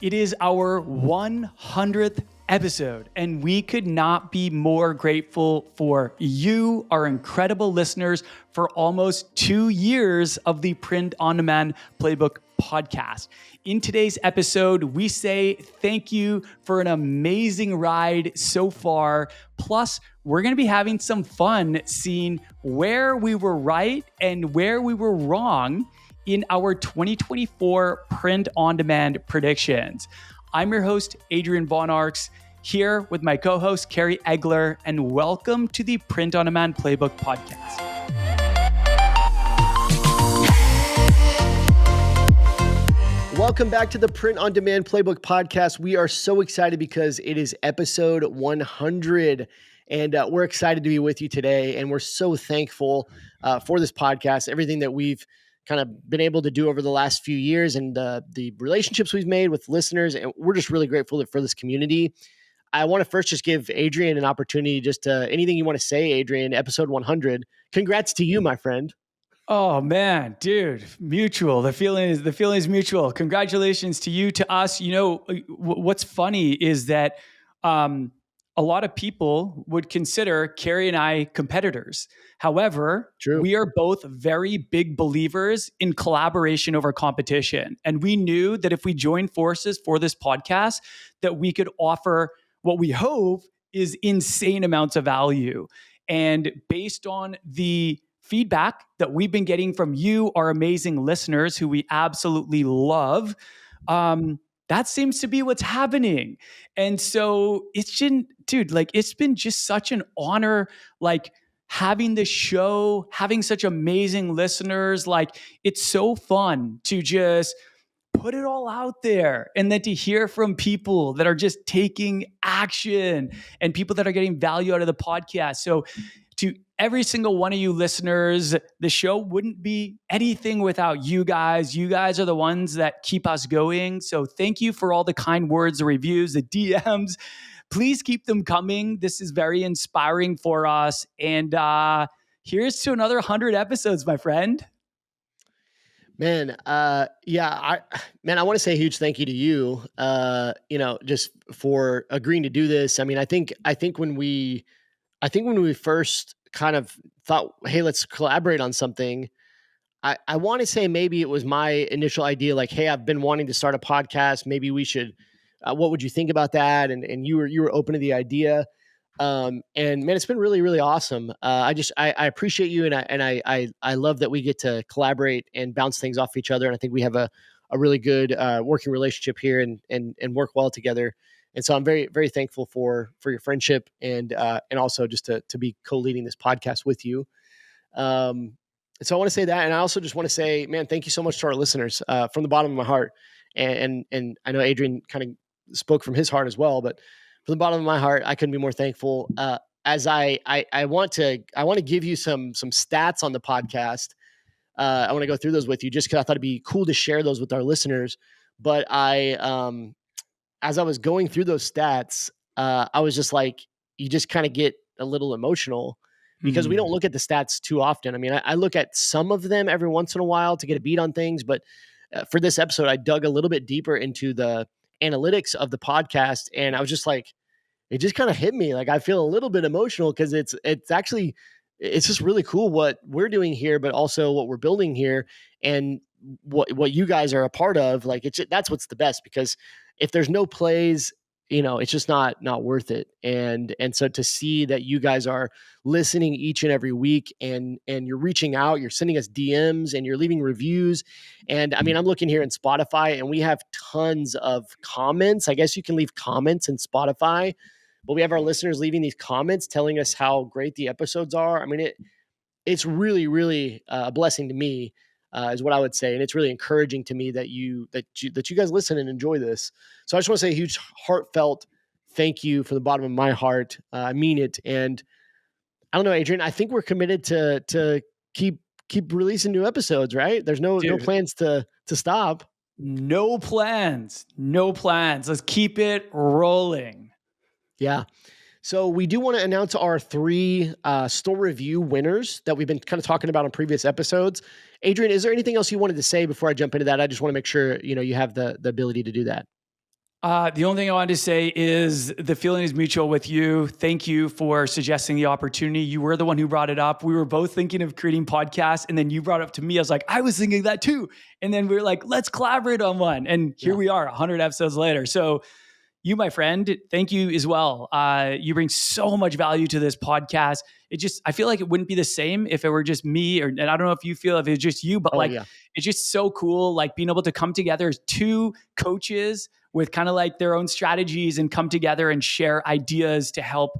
It is our 100th episode, and we could not be more grateful for you, our incredible listeners, for almost 2 years of the Print on Demand Playbook podcast. In today's episode, we say thank you for an amazing ride so far. Plus, we're going to be having some fun seeing where we were right and where we were wrong in our 2024 Print on Demand predictions. I'm your host, Adrian Von Arx, here with my co-host, Kerry Egler, and welcome to the Print on Demand Playbook podcast. Welcome back to the Print on Demand Playbook podcast. We are so excited because it is episode 100, and we're excited to be with you today. And we're so thankful for this podcast, everything that we've kind of been able to do over the last few years and the relationships we've made with listeners. And we're just really grateful for this community. I want to first just give Adrian an opportunity, just anything you want to say, Adrian, episode 100. Congrats to you, my friend. Oh man, dude, mutual. The feeling is mutual. Congratulations to you, to us. You know, what's funny is that a lot of people would consider Kerry and I competitors. However, True. We are both very big believers in collaboration over competition. And we knew that if we joined forces for this podcast, that we could offer what we hope is insane amounts of value. And based on the feedback that we've been getting from you, our amazing listeners who we absolutely love, that seems to be what's happening. And so it's been just such an honor, having this show, having such amazing listeners. It's so fun to just put it all out there and then to hear from people that are just taking action and people that are getting value out of the podcast. So to every single one of you listeners, the show wouldn't be anything without you guys. You guys are the ones that keep us going. So thank you for all the kind words, the reviews, the DMs. Please keep them coming. This is very inspiring for us. And here's to another 100 episodes, my friend. Man, I want to say a huge thank you to you, just for agreeing to do this. I mean, I think when we first kind of thought, hey, let's collaborate on something, I want to say maybe it was my initial idea, like, hey, I've been wanting to start a podcast. Maybe we should, what would you think about that? And you were open to the idea. And man, it's been really, really awesome. I appreciate you. And I love that we get to collaborate and bounce things off each other. And I think we have a really good working relationship here and work well together. And so I'm very, very thankful for your friendship and also just to be co-leading this podcast with you. So I want to say that. And I also just want to say, man, thank you so much to our listeners from the bottom of my heart. And I know Adrian kind of spoke from his heart as well, but from the bottom of my heart, I couldn't be more thankful. As I want to give you some stats on the podcast. I want to go through those with you just because I thought it'd be cool to share those with our listeners. But as I was going through those stats, I was just like, you just kind of get a little emotional because we don't look at the stats too often. I mean, I look at some of them every once in a while to get a beat on things, but for this episode, I dug a little bit deeper into the analytics of the podcast, and I was just like, it just kind of hit me. Like, I feel a little bit emotional because it's just really cool what we're doing here, but also what we're building here and what you guys are a part of. Like, that's what's the best, because if there's no plays, it's just not worth it. And so to see that you guys are listening each and every week and you're reaching out, you're sending us DMs and you're leaving reviews. And I mean, I'm looking here in Spotify and we have tons of comments. I guess you can leave comments in Spotify, but we have our listeners leaving these comments telling us how great the episodes are. I mean, it's really, really a blessing to me. Is what I would say. And it's really encouraging to me that you guys listen and enjoy this. So I just want to say a huge heartfelt thank you from the bottom of my heart. I mean it. And I don't know, Adrian, I think we're committed to keep releasing new episodes, right? There's no plans to stop. No plans. Let's keep it rolling. Yeah. So we do want to announce our 3 store review winners that we've been kind of talking about on previous episodes. Adrian, is there anything else you wanted to say before I jump into that? I just want to make sure, you have the ability to do that. The only thing I wanted to say is the feeling is mutual with you. Thank you for suggesting the opportunity. You were the one who brought it up. We were both thinking of creating podcasts, and then you brought it up to me. I was like, I was thinking that too. And then we were like, let's collaborate on one. And here Yeah. we are, 100 episodes later. So you, my friend, thank you as well. You bring so much value to this podcast. I feel like it wouldn't be the same if it were just me, and I don't know if you feel if it's just you, but Oh like, yeah. it's just so cool, like being able to come together as two coaches with kind of like their own strategies and come together and share ideas to help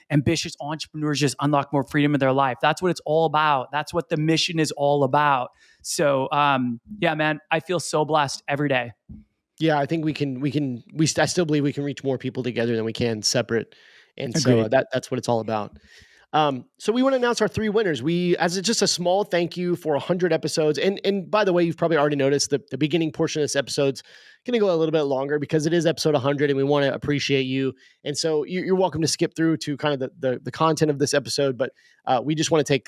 ambitious entrepreneurs just unlock more freedom in their life. That's what it's all about. That's what the mission is all about. So, yeah, man, I feel so blessed every day. Yeah, I think I still believe we can reach more people together than we can separate. And so Agreed. that's what it's all about. So we want to announce our three winners. Just a small thank you for 100 episodes. And by the way, you've probably already noticed the beginning portion of this episode's going to go a little bit longer because it is episode 100 and we want to appreciate you. And so you're welcome to skip through to kind of the content of this episode, but we just want to take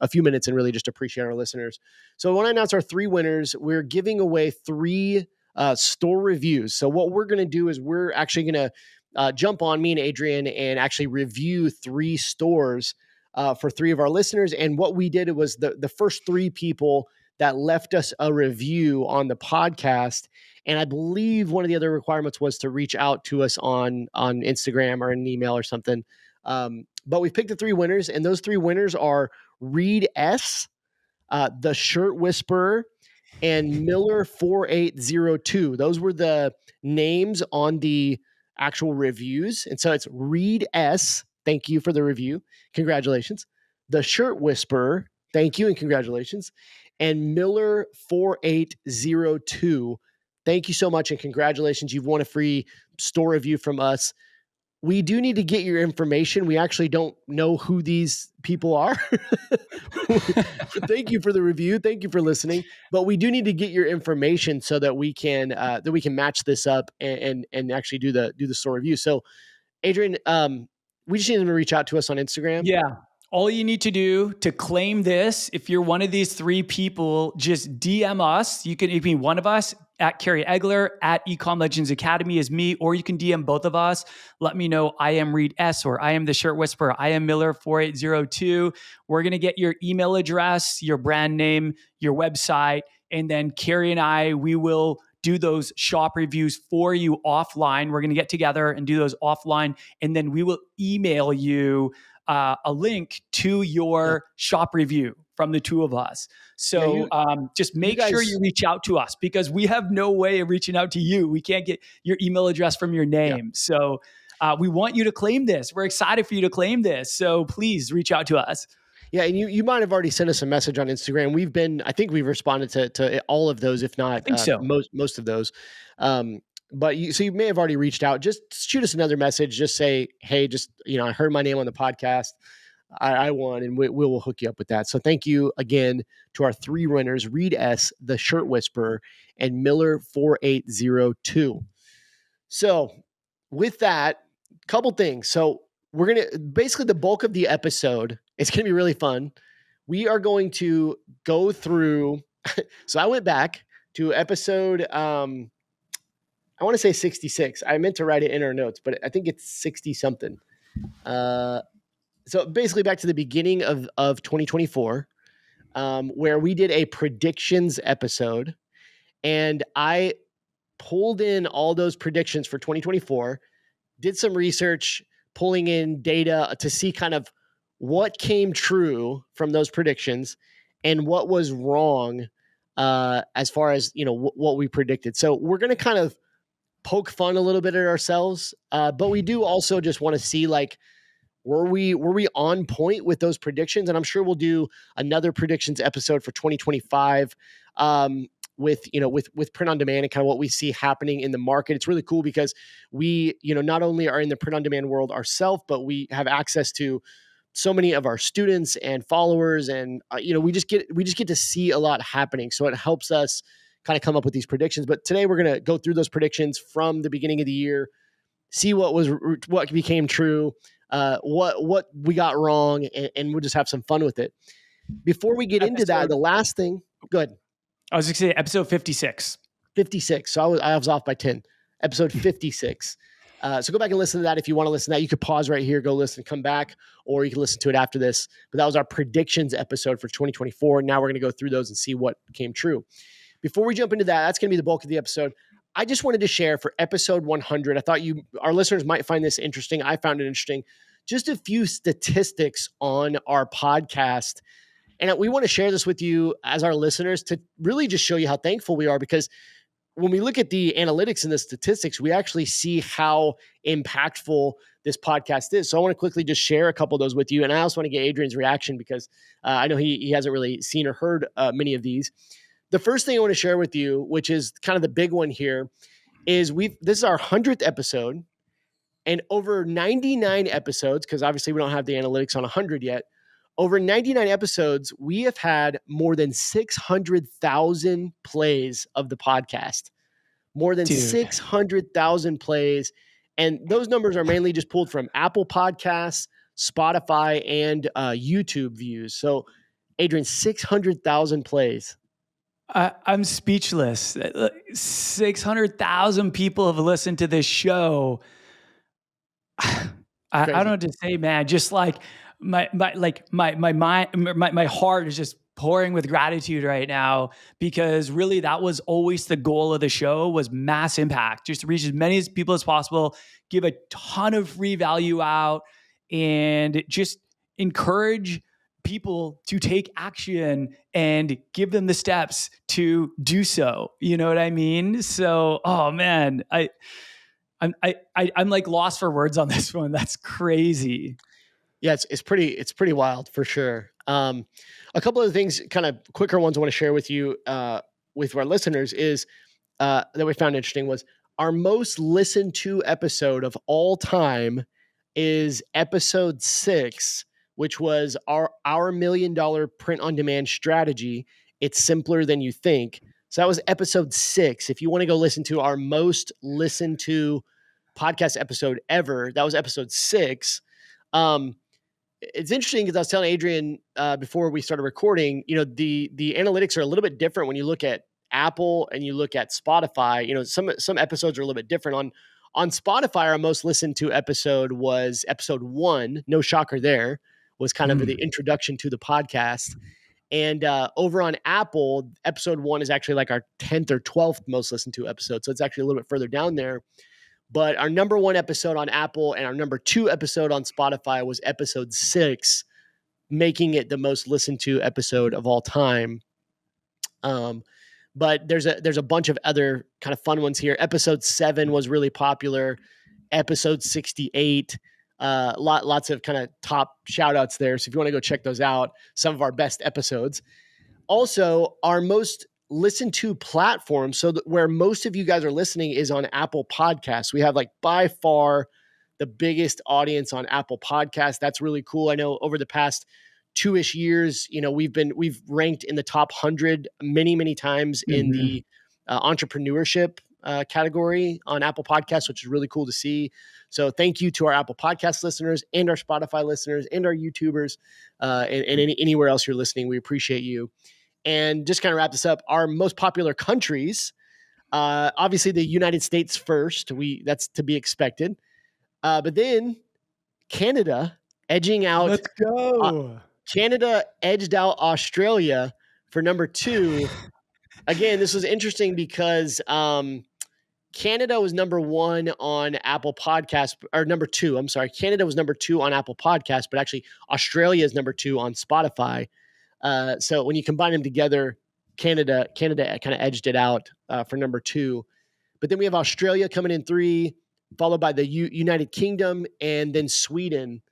a few minutes and really just appreciate our listeners. So I want to announce our three winners. We're giving away three store reviews. So what we're going to do is we're actually going to jump on, me and Adrian, and actually review three stores for three of our listeners. And what we did was the first three people that left us a review on the podcast. And I believe one of the other requirements was to reach out to us on Instagram or an email or something. But we've picked the three winners, and those three winners are Reed S., the Shirt Whisperer, and Miller 4802. Those were the names on the actual reviews. And so it's Reed S. Thank you for the review. Congratulations. The Shirt Whisperer. Thank you and congratulations. And Miller 4802. Thank you so much and congratulations. You've won a free store review from us. We do need to get your information. We actually don't know who these people are. Thank you for the review. Thank you for listening. But we do need to get your information so that we can match this up and actually do the store review. So, Adrian, we just need them to reach out to us on Instagram. Yeah. All you need to do to claim this, if you're one of these three people, just DM us. You can be one of us at Kerry Egler, at Ecom Legends Academy is me, or you can DM both of us. Let me know I am Reed S, or I am the Shirt Whisperer. I am Miller 4802. We're going to get your email address, your brand name, your website, and then Kerry and I, we will do those shop reviews for you offline. We're going to get together and do those offline, and then we will email you a link to your shop review from the two of us. So just make sure you reach out to us because we have no way of reaching out to you. We can't get your email address from your name. Yeah. So we want you to claim this. We're excited for you to claim this. So please reach out to us. Yeah, and you might have already sent us a message on Instagram. I think we've responded to all of those, if not I think so. most of those. But you may have already reached out. Just shoot us another message. Just say, hey, I heard my name on the podcast. I won, and we will hook you up with that. So thank you again to our three winners, Reed S., the Shirt Whisperer, and Miller 4802. So with that, couple things. So we're going to basically the bulk of the episode, it's going to be really fun. We are going to go through. So I went back to episode, I want to say 66. I meant to write it in our notes, but I think it's 60 something. So basically back to the beginning of 2024, where we did a predictions episode, and I pulled in all those predictions for 2024, did some research, pulling in data to see kind of what came true from those predictions and what was wrong as far as what we predicted. So we're going to kind of poke fun a little bit at ourselves, but we do also just want to see were we on point with those predictions? And I'm sure we'll do another predictions episode for 2025 with print on demand and kind of what we see happening in the market. It's really cool because we not only are in the print on demand world ourselves, but we have access to so many of our students and followers, and we just get to see a lot happening. So it helps us kind of come up with these predictions. But today we're going to go through those predictions from the beginning of the year, see what became true, what we got wrong, and we'll just have some fun with it. Before we get into that, the last thing, good. I was going to say episode 56. 56. So I was off by 10. episode 56. So go back and listen to that. If you want to listen to that, you could pause right here, go listen, come back, or you can listen to it after this. But that was our predictions episode for 2024. Now we're going to go through those and see what came true. Before we jump into that, that's going to be the bulk of the episode. I just wanted to share for episode 100. I thought our listeners might find this interesting. I found it interesting. Just a few statistics on our podcast. And we want to share this with you as our listeners to really just show you how thankful we are, because when we look at the analytics and the statistics, we actually see how impactful this podcast is. So I want to quickly just share a couple of those with you. And I also want to get Adrian's reaction, because I know he hasn't really seen or heard many of these. The first thing I want to share with you, which is kind of the big one here, is this is our 100th episode, and over 99 episodes, because obviously we don't have the analytics on 100 yet. Over 99 episodes, we have had more than 600,000 plays of the podcast. More than 600,000 plays. And those numbers are mainly just pulled from Apple Podcasts, Spotify, and YouTube views. So, Adrian, 600,000 plays. I'm speechless. 600,000 people have listened to this show. I don't know what to say, man. Just like my heart is just pouring with gratitude right now, because really that was always the goal of the show, was mass impact, just to reach as many people as possible, give a ton of free value out, and just encourage people to take action and give them the steps to do so. You know what I mean? So, oh man, I'm like lost for words on this one. That's crazy. Yeah, it's pretty wild for sure. A couple of things, kind of quicker ones I want to share with you, with our listeners, is that we found interesting was our most listened to episode of all time is episode 6, which was our $1 million print on demand strategy. It's simpler than you think. So that was episode 6. If you want to go listen to our most listened to podcast episode ever, that was episode 6. It's interesting because I was telling Adrian before we started recording, the analytics are a little bit different when you look at Apple and you look at Spotify. Some episodes are a little bit different. On Spotify, our most listened to episode was episode 1. No shocker there. Was kind of the introduction to the podcast. And over on Apple, episode 1 is actually like our 10th or 12th most listened to episode. So it's actually a little bit further down there. But our number 1 episode on Apple and our number 2 episode on Spotify was episode 6, making it the most listened to episode of all time. But there's a bunch of other kind of fun ones here. Episode 7 was really popular. Episode 68, lots of kind of top shout outs there. So if you want to go check those out, some of our best episodes. Also, our most listened to platform, so where most of you guys are listening, is on Apple Podcasts. We have like by far the biggest audience on Apple Podcasts. That's really cool. I know over the past 2-ish years, we've ranked in the top 100 many times in the entrepreneurship category on Apple Podcasts, which is really cool to see. So thank you to our Apple Podcast listeners and our Spotify listeners and our YouTubers, and anywhere else you're listening. We appreciate you. And just kind of wrap this up, our most popular countries, obviously the United States first. That's to be expected. But then Canada edging out. Let's go. Canada edged out Australia for number 2. Again, this was interesting because Canada was number 1 on Apple Podcasts, or number 2. I'm sorry. Canada was number 2 on Apple Podcasts, but actually Australia is number 2 on Spotify. So when you combine them together, Canada kind of edged it out for number 2. But then we have Australia coming in 3, followed by the United Kingdom, and then Sweden.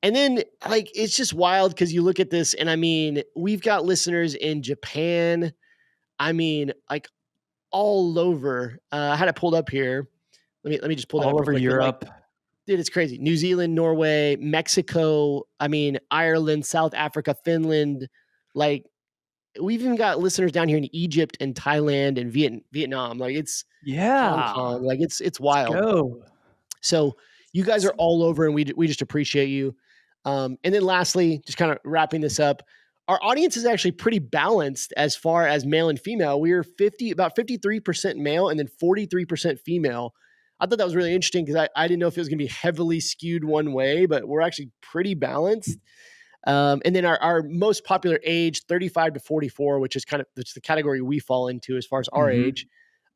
And then it's just wild because you look at this, and I mean, we've got listeners in Japan. I mean, like all over. I had it pulled up here. Let me just pull that all up over real quick. Europe. Dude, it's crazy. New Zealand, Norway, Mexico. I mean, Ireland, South Africa, Finland. Like, we've even got listeners down here in Egypt and Thailand and Vietnam. Like, it's Hong Kong. Like, it's wild. Let's go. So you guys are all over, and we just appreciate you. And then lastly, just kind of wrapping this up, our audience is actually pretty balanced as far as male and female. We are about 53% male and then 43% female. I thought that was really interesting because I didn't know if it was going to be heavily skewed one way, but we're actually pretty balanced. And then our most popular age, 35 to 44, which is the category we fall into as far as our Mm-hmm. age.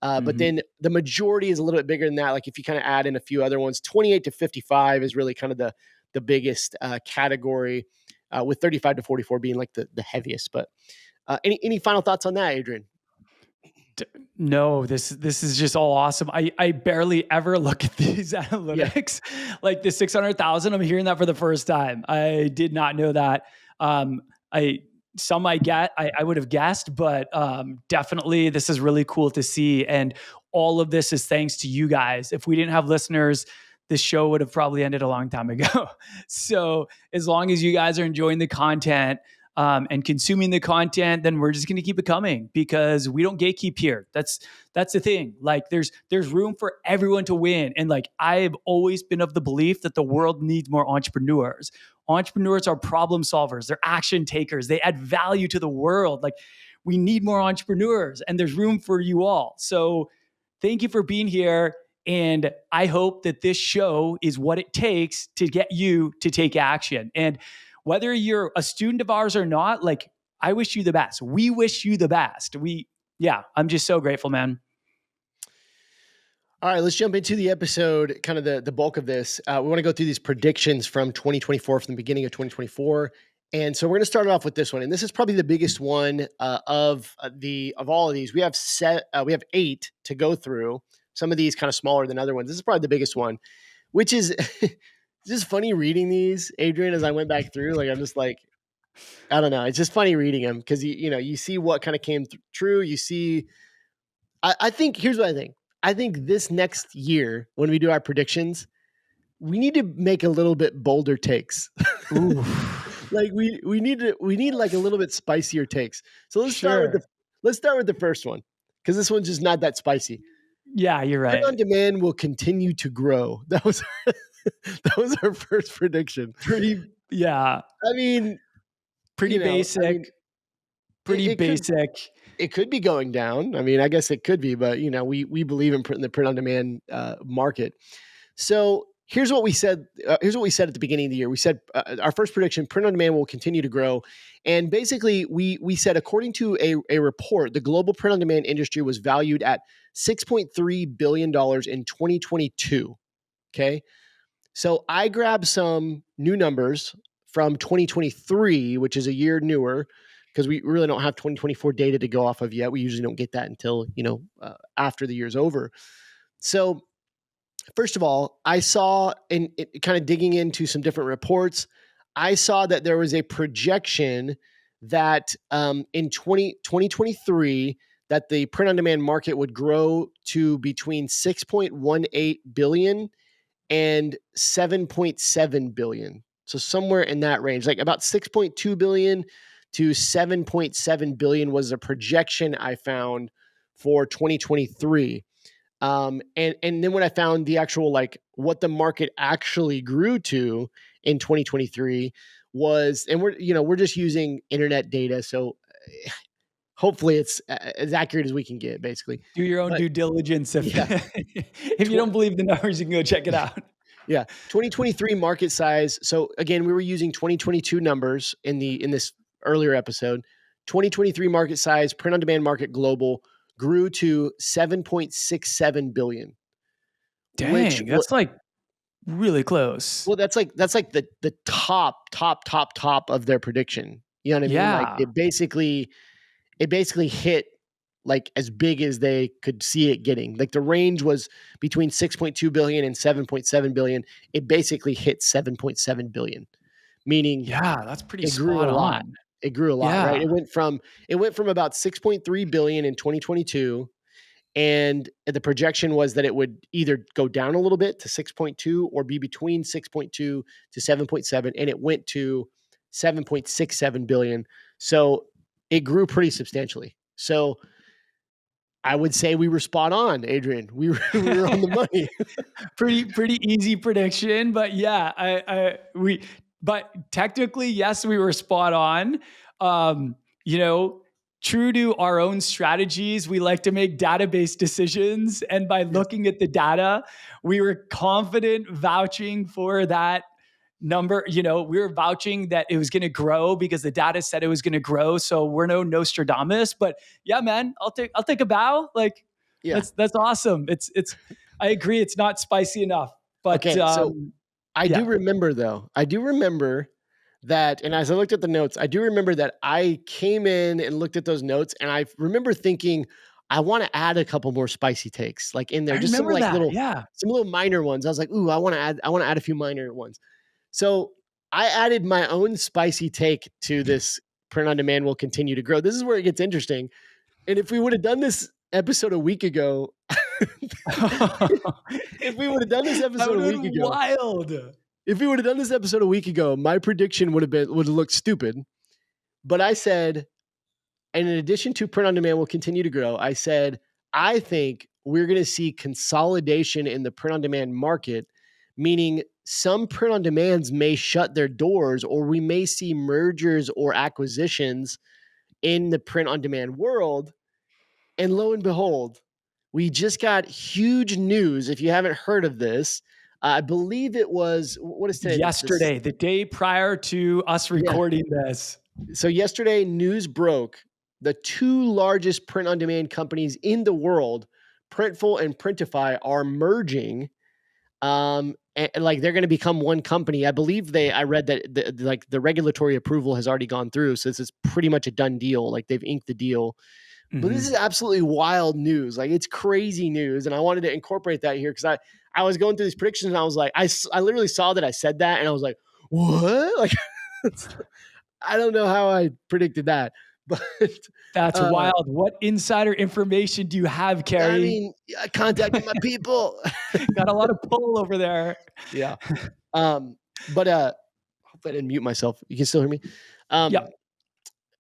But Mm-hmm. then the majority is a little bit bigger than that. Like if you kind of add in a few other ones, 28 to 55 is really kind of the biggest category, with 35 to 44 being like the heaviest. But any final thoughts on that, Adrian? No, this is just all awesome. I barely ever look at these Yeah. analytics. Like the 600,000, I'm hearing that for the first time. I did not know that. I some I would have guessed, but definitely this is really cool to see. And all of this is thanks to you guys. If we didn't have listeners, this show would have probably ended a long time ago. So as long as you guys are enjoying the content, and consuming the content, then we're just going to keep it coming because we don't gatekeep here. That's the thing. Like there's room for everyone to win. And like I've always been of the belief that the world needs more entrepreneurs. Entrepreneurs are problem solvers. They're action takers. They add value to the world. Like we need more entrepreneurs and there's room for you all. So thank you for being here. And I hope that this show is what it takes to get you to take action. And whether you're a student of ours or not, like I wish you the best. We wish you the best. Yeah, I'm just so grateful, man. All right, let's jump into the episode, kind of the bulk of this. We want to go through these predictions from 2024, from the beginning of 2024. And so we're going to start off with this one, and this is probably the biggest one of all of these. We have 8 to go through. Some of these kind of smaller than other ones. This is probably the biggest one, which is just funny reading these, Adrian. As I went back through, like I'm just like, I don't know. It's just funny reading them because you see what kind of came true. You see, I think here's what I think. I think this next year when we do our predictions, we need to make a little bit bolder takes. Ooh, Like we need like a little bit spicier takes. So sure. let's start with the first one because this one's just not that spicy. Yeah, you're Print on right. demand will continue to grow. That was that was our first prediction. Yeah, I mean, pretty I mean, basic, it, pretty it could basic. it could be going down. I mean, I guess it could be, but we believe in the print on demand market. So here's what we said. Here's what we said at the beginning of the year. We said our first prediction: print on demand will continue to grow, and basically we said according to a report, the global print on demand industry was valued at $6.3 billion in 2022. Okay, so I grabbed some new numbers from 2023, which is a year newer, because we really don't have 2024 data to go off of yet. We usually don't get that until after the year's over. So first of all, I saw in kind of digging into some different reports, I saw that there was a projection that in 2023 that the print on demand market would grow to between 6.18 billion and 7.7 billion. So somewhere in that range, like about 6.2 billion to 7.7 billion was a projection I found for 2023. And then when I found the actual like what the market actually grew to in 2023 was, and we're just using internet data, so hopefully it's as accurate as we can get, basically. Do your own But due diligence. If yeah, if you don't believe the numbers, you can go check it out. yeah, 2023 market size. So again, we were using 2022 numbers in this earlier episode. 2023 market size, print on demand market global grew to 7.67 billion, which Dang, that's like really close. well, that's like the top of their prediction. You know what I mean? Like Yeah. it basically hit like as big as they could see it getting. Like the range was between 6.2 billion and 7.7 billion. It basically hit 7.7 billion, meaning Yeah, that's pretty it grew spot a lot. on. It grew a lot, right? Yeah. It went from about 6.3 billion in 2022, and the projection was that it would either go down a little bit to 6.2 or be between 6.2 to 7.7, and it went to 7.67 billion. So it grew pretty substantially. So I would say we were spot on, Adrian. We were on the money. Pretty easy prediction, but yeah, but technically, yes, we were spot on. Um, you know, true to our own strategies, we like to make database decisions. And by Yes. looking at the data, we were confident vouching for that number. We were vouching that it was going to grow because the data said it was going to grow. So we're no Nostradamus, but yeah, man, I'll take a bow. Like Yeah. that's awesome. I agree. It's not spicy enough, but Okay. So I do yeah, remember though. I do remember that, and as I looked at the notes, I do remember that I came in and looked at those notes, and I remember thinking, I want to add a couple more spicy takes, like in there, I just some remember like that. Yeah. some little minor ones. I was like, ooh, I want to add a few minor ones. So I added my own spicy take to this print on demand will continue to grow. This is where it gets interesting. And if we would have done this episode a week ago, if we would have done this That episode would a have week been ago, wild. if we would have done this episode a week ago, my prediction would have looked stupid. But I said, and in addition to print on demand will continue to grow, I said, I think we're going to see consolidation in the print on demand market, meaning some print on demands may shut their doors, or we may see mergers or acquisitions in the print on demand world. And lo and behold, we just got huge news. If you haven't heard of this, I believe it was, what is today? This, Yesterday, the day prior to us yeah. recording this. So yesterday, news broke. The two largest print on demand companies in the world, Printful and Printify, are merging. And like they're going to become one company. I believe I read that like the regulatory approval has already gone through. So this is pretty much a done deal. Like they've inked the deal. But this is Mhm. absolutely wild news. Like it's crazy news. And I wanted to incorporate that here because I was going through these predictions and I was like, I literally saw that I said that and I was like, what? Like, I don't know how I predicted that, but That's uh, wild. What insider information do you have, I Kerry? mean, I contacted my people. Got a lot of pull over there. Yeah. Um, but hope I didn't mute myself. You can still hear me. Yeah. Um,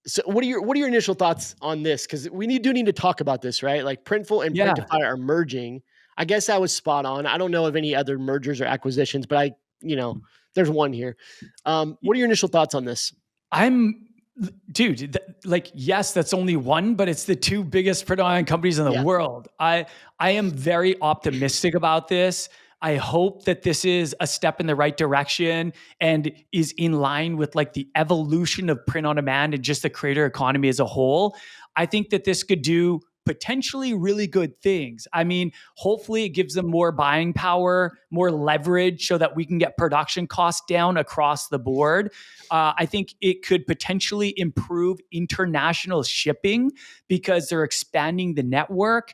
so what are your initial thoughts on this? Because do need to talk about this, right? Like Printful and Yeah. Printify are merging. I guess I was spot on. I don't know of any other mergers or acquisitions, but there's one here. What are your initial thoughts on this? I'm dude, like yes, that's only one, but it's the two biggest predominant companies in the Yeah. world. I am very optimistic about this. I hope that this is a step in the right direction and is in line with like the evolution of print on demand and just the creator economy as a whole. I think that this could do potentially really good things. I mean, hopefully it gives them more buying power, more leverage so that we can get production costs down across the board. I think it could potentially improve international shipping because they're expanding the network.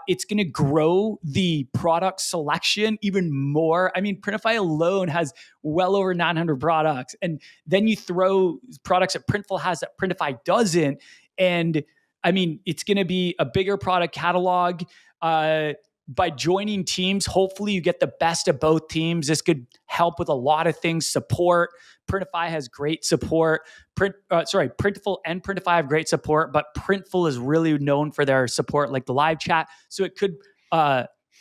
It's going to grow the product selection even more. I mean, Printify alone has well over 900 products. And then you throw products that Printful has that Printify doesn't. And I mean, it's going to be a bigger product catalog. By joining teams, hopefully you get the best of both teams. This could help with a lot of things. Support. Printify has great support. Printful and Printify have great support, but Printful is really known for their support, like the live chat. So it could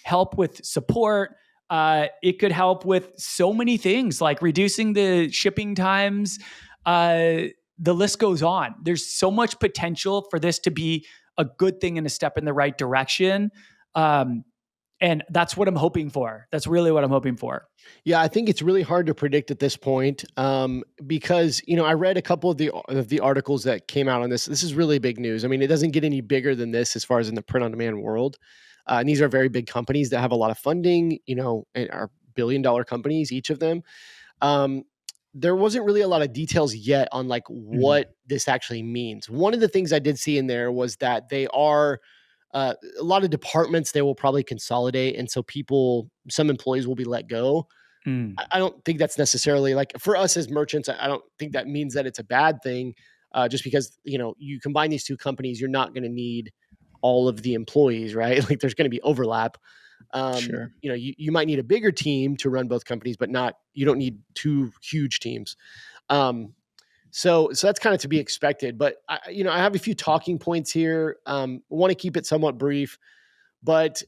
help with support. It could help with so many things, like reducing the shipping times. The list goes on. There's so much potential for this to be a good thing and a step in the right direction. Um, and that's what I'm hoping for. That's really what I'm hoping for. Yeah, I think it's really hard to predict at this point because I read a couple of the articles that came out on this. This is really big news. I mean, it doesn't get any bigger than this as far as in the print on demand world. And these are very big companies that have a lot of funding. And are billion-dollar companies, each of them. Um, there wasn't really a lot of details yet on like Mhm. what this actually means. One of the things I did see in there was that they are a lot of departments they will probably consolidate, and so some employees will be let go. Mm, I don't think that's necessarily like for us as merchants. I don't think that means that it's a bad thing. Just because you combine these two companies, you're not going to need all of the employees, right? Like there's going to be overlap. sure. You might need a bigger team to run both companies, but not you don't need two huge teams. Um, so that's kind of to be expected. But I have a few talking points here. Want to keep it somewhat brief, but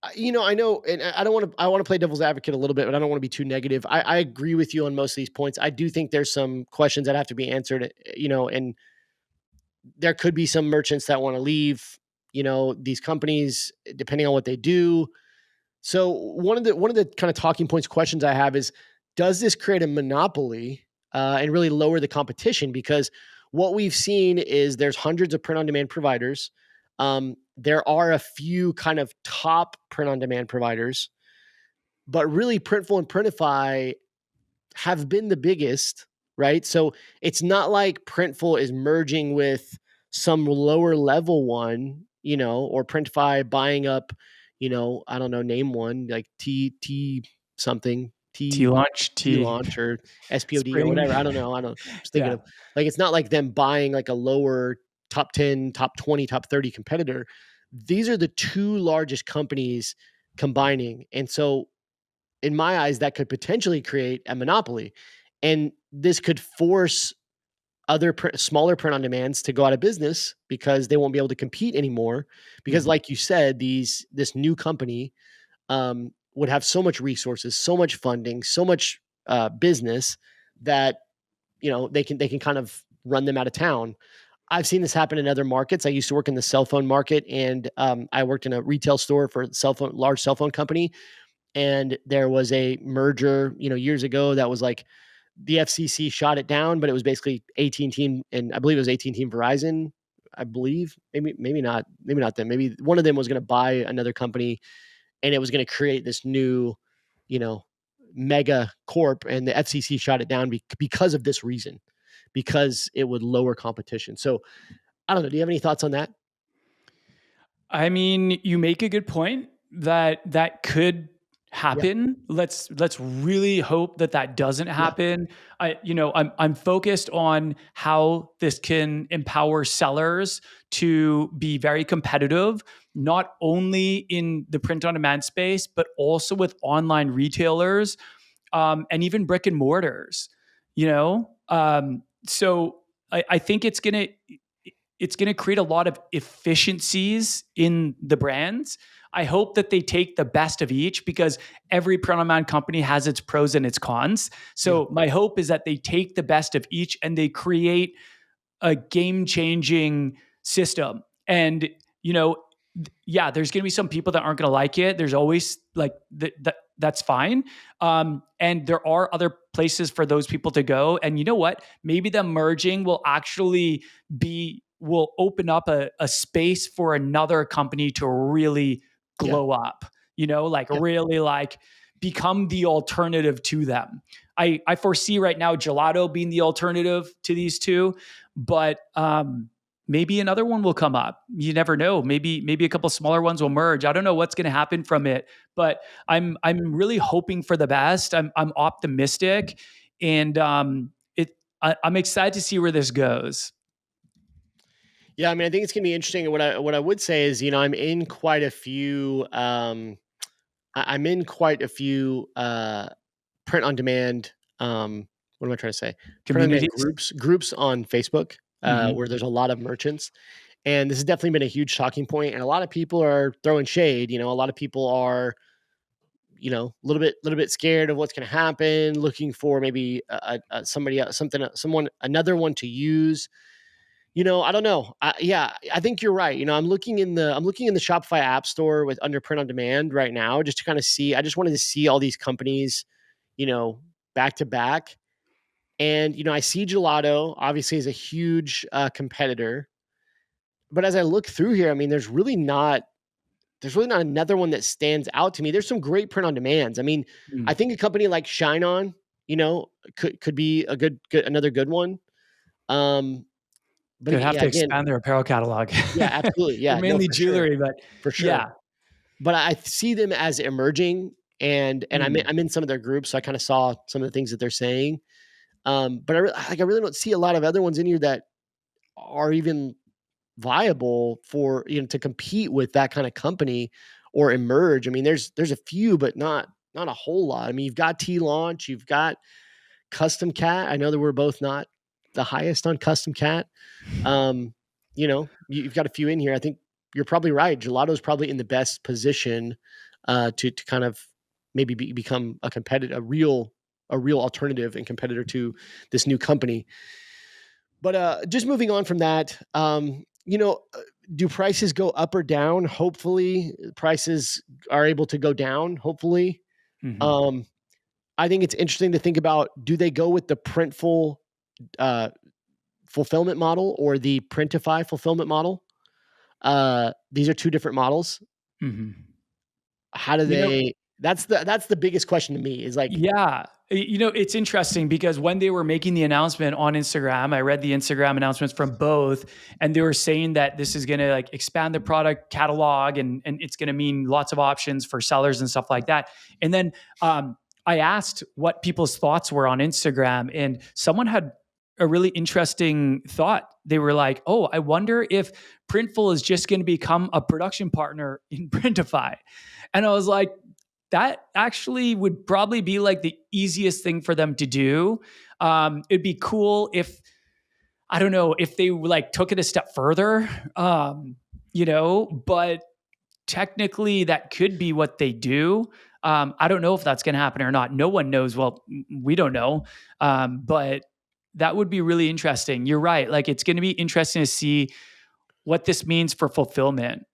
I know, and I don't want to. I want to play devil's advocate a little bit, but I don't want to be too negative. I agree with you on most of these points. I do think there's some questions that have to be answered. And there could be some merchants that want to leave, these companies depending on what they do. So one of the kind of talking points questions I have is, does this create a monopoly and really lower the competition? Because what we've seen is there's hundreds of print on demand providers. There are a few kind of top print on demand providers, but really Printful and Printify have been the biggest, right? So it's not like Printful is merging with some lower level one, or Printify buying up, I don't know, name one like T something, T T launch, T T launch or SPOD or spring. whatever. I don't know. I don't I'm just thinking Yeah. of, like, it's not like them buying like a lower top 10, top 20, top 30 competitor. These are the two largest companies combining. And so in my eyes, that could potentially create a monopoly. And this could force other smaller print on demands to go out of business because they won't be able to compete anymore. Because, Mhm. like you said, this new company would have so much resources, so much funding, so much business that they can kind of run them out of town. I've seen this happen in other markets. I used to work in the cell phone market, and I worked in a retail store for a large cell phone company, and there was a merger, years ago that was like the FCC shot it down, but it was basically AT&T and I believe it was AT&T and Verizon. I believe maybe not them. Maybe one of them was going to buy another company, and it was going to create this new, you know, mega corp, and the FCC shot it down because of this reason, because it would lower competition. So I don't know. Do you have any thoughts on that? I mean, you make a good point that that could Yeah. happen. Let's really hope that that doesn't Yeah. happen. I'm focused on how this can empower sellers to be very competitive, not only in the print on demand space, but also with online retailers, and even brick and mortars. So I think it's gonna create a lot of efficiencies in the brands. I hope that they take the best of each, because every print on demand company has its pros and its cons. Yeah. So my hope is that they take the best of each and they create a game changing system. And, you know, yeah, there's going to be some people that aren't going to like it. There's always like that's fine. And there are other places for those people to go. And you know what? Maybe the merging will open up a space for another company to really Yeah. glow up, like Yeah. really like become the alternative to them. I foresee right now gelato being the alternative to these two, but maybe another one will come up. You never know. Maybe a couple smaller ones will merge. I don't know what's going to happen from it, but I'm really hoping for the best. I'm optimistic, and I'm excited to see where this goes. Yeah, I mean, I think it's gonna be interesting. And what I would say is, I'm in quite a few. I'm in quite a few print on demand. What am I trying to say? Print on demand Communities. groups on Facebook, Hmm. where there's a lot of merchants, and this has definitely been a huge talking point. And a lot of people are throwing shade. A lot of people are, a little bit scared of what's going to happen, looking for maybe somebody else, someone, another one to use. I don't know. Yeah, I think you're right. I'm looking in the Shopify App Store with under print on demand right now, just to kind of see. I just wanted to see all these companies, you know, back to back, and I see Gelato obviously is a huge competitor, but as I look through here, I mean, there's really not another one that stands out to me. There's some great print on demands. I mean, I think a company like Shine On, could be a good another good one. Um, but They'd have yeah, to again, expand their apparel catalog. yeah, absolutely, They're yeah, no, mainly for sure, jewelry, but for sure. yeah. But I see them as emerging, and I'm in, Mm. I'm in some of their groups, so I kind of saw some of the things that they're saying. But I really don't see a lot of other ones in here that are even viable for to compete with that kind of company or emerge. I mean, there's a few, but not a whole lot. I mean, you've got T Launch, you've got Custom Cat. I know that we're both not the highest on Custom Cat. Um, you've got a few in here. I think you're probably right. Gelato's probably in the best position to kind of maybe become a real alternative and competitor to this new company. But just moving on from that, do prices go up or down? Hopefully, prices are able to go down. Hopefully, Mhm. um, I think it's interesting to think about: do they go with the Printful uh, fulfillment model or the Printify fulfillment model? These are two different models. Mhm. How do You know, they? That's the biggest question to me. Is like, yeah. It's interesting because when they were making the announcement on Instagram, I read the Instagram announcements from both, and they were saying that this is going to like expand the product catalog and it's going to mean lots of options for sellers and stuff like that. And then I asked what people's thoughts were on Instagram, and someone had a really interesting thought. They were like, "Oh, I wonder if Printful is just going to become a production partner in Printify." And I was like, that actually would probably be like the easiest thing for them to do. It'd be cool if, I don't know, if they like took it a step further, but technically that could be what they do. I don't know if that's going to happen or not. No one knows. Well, we don't know. But that would be really interesting. You're right. Like, it's going to be interesting to see what this means for fulfillment.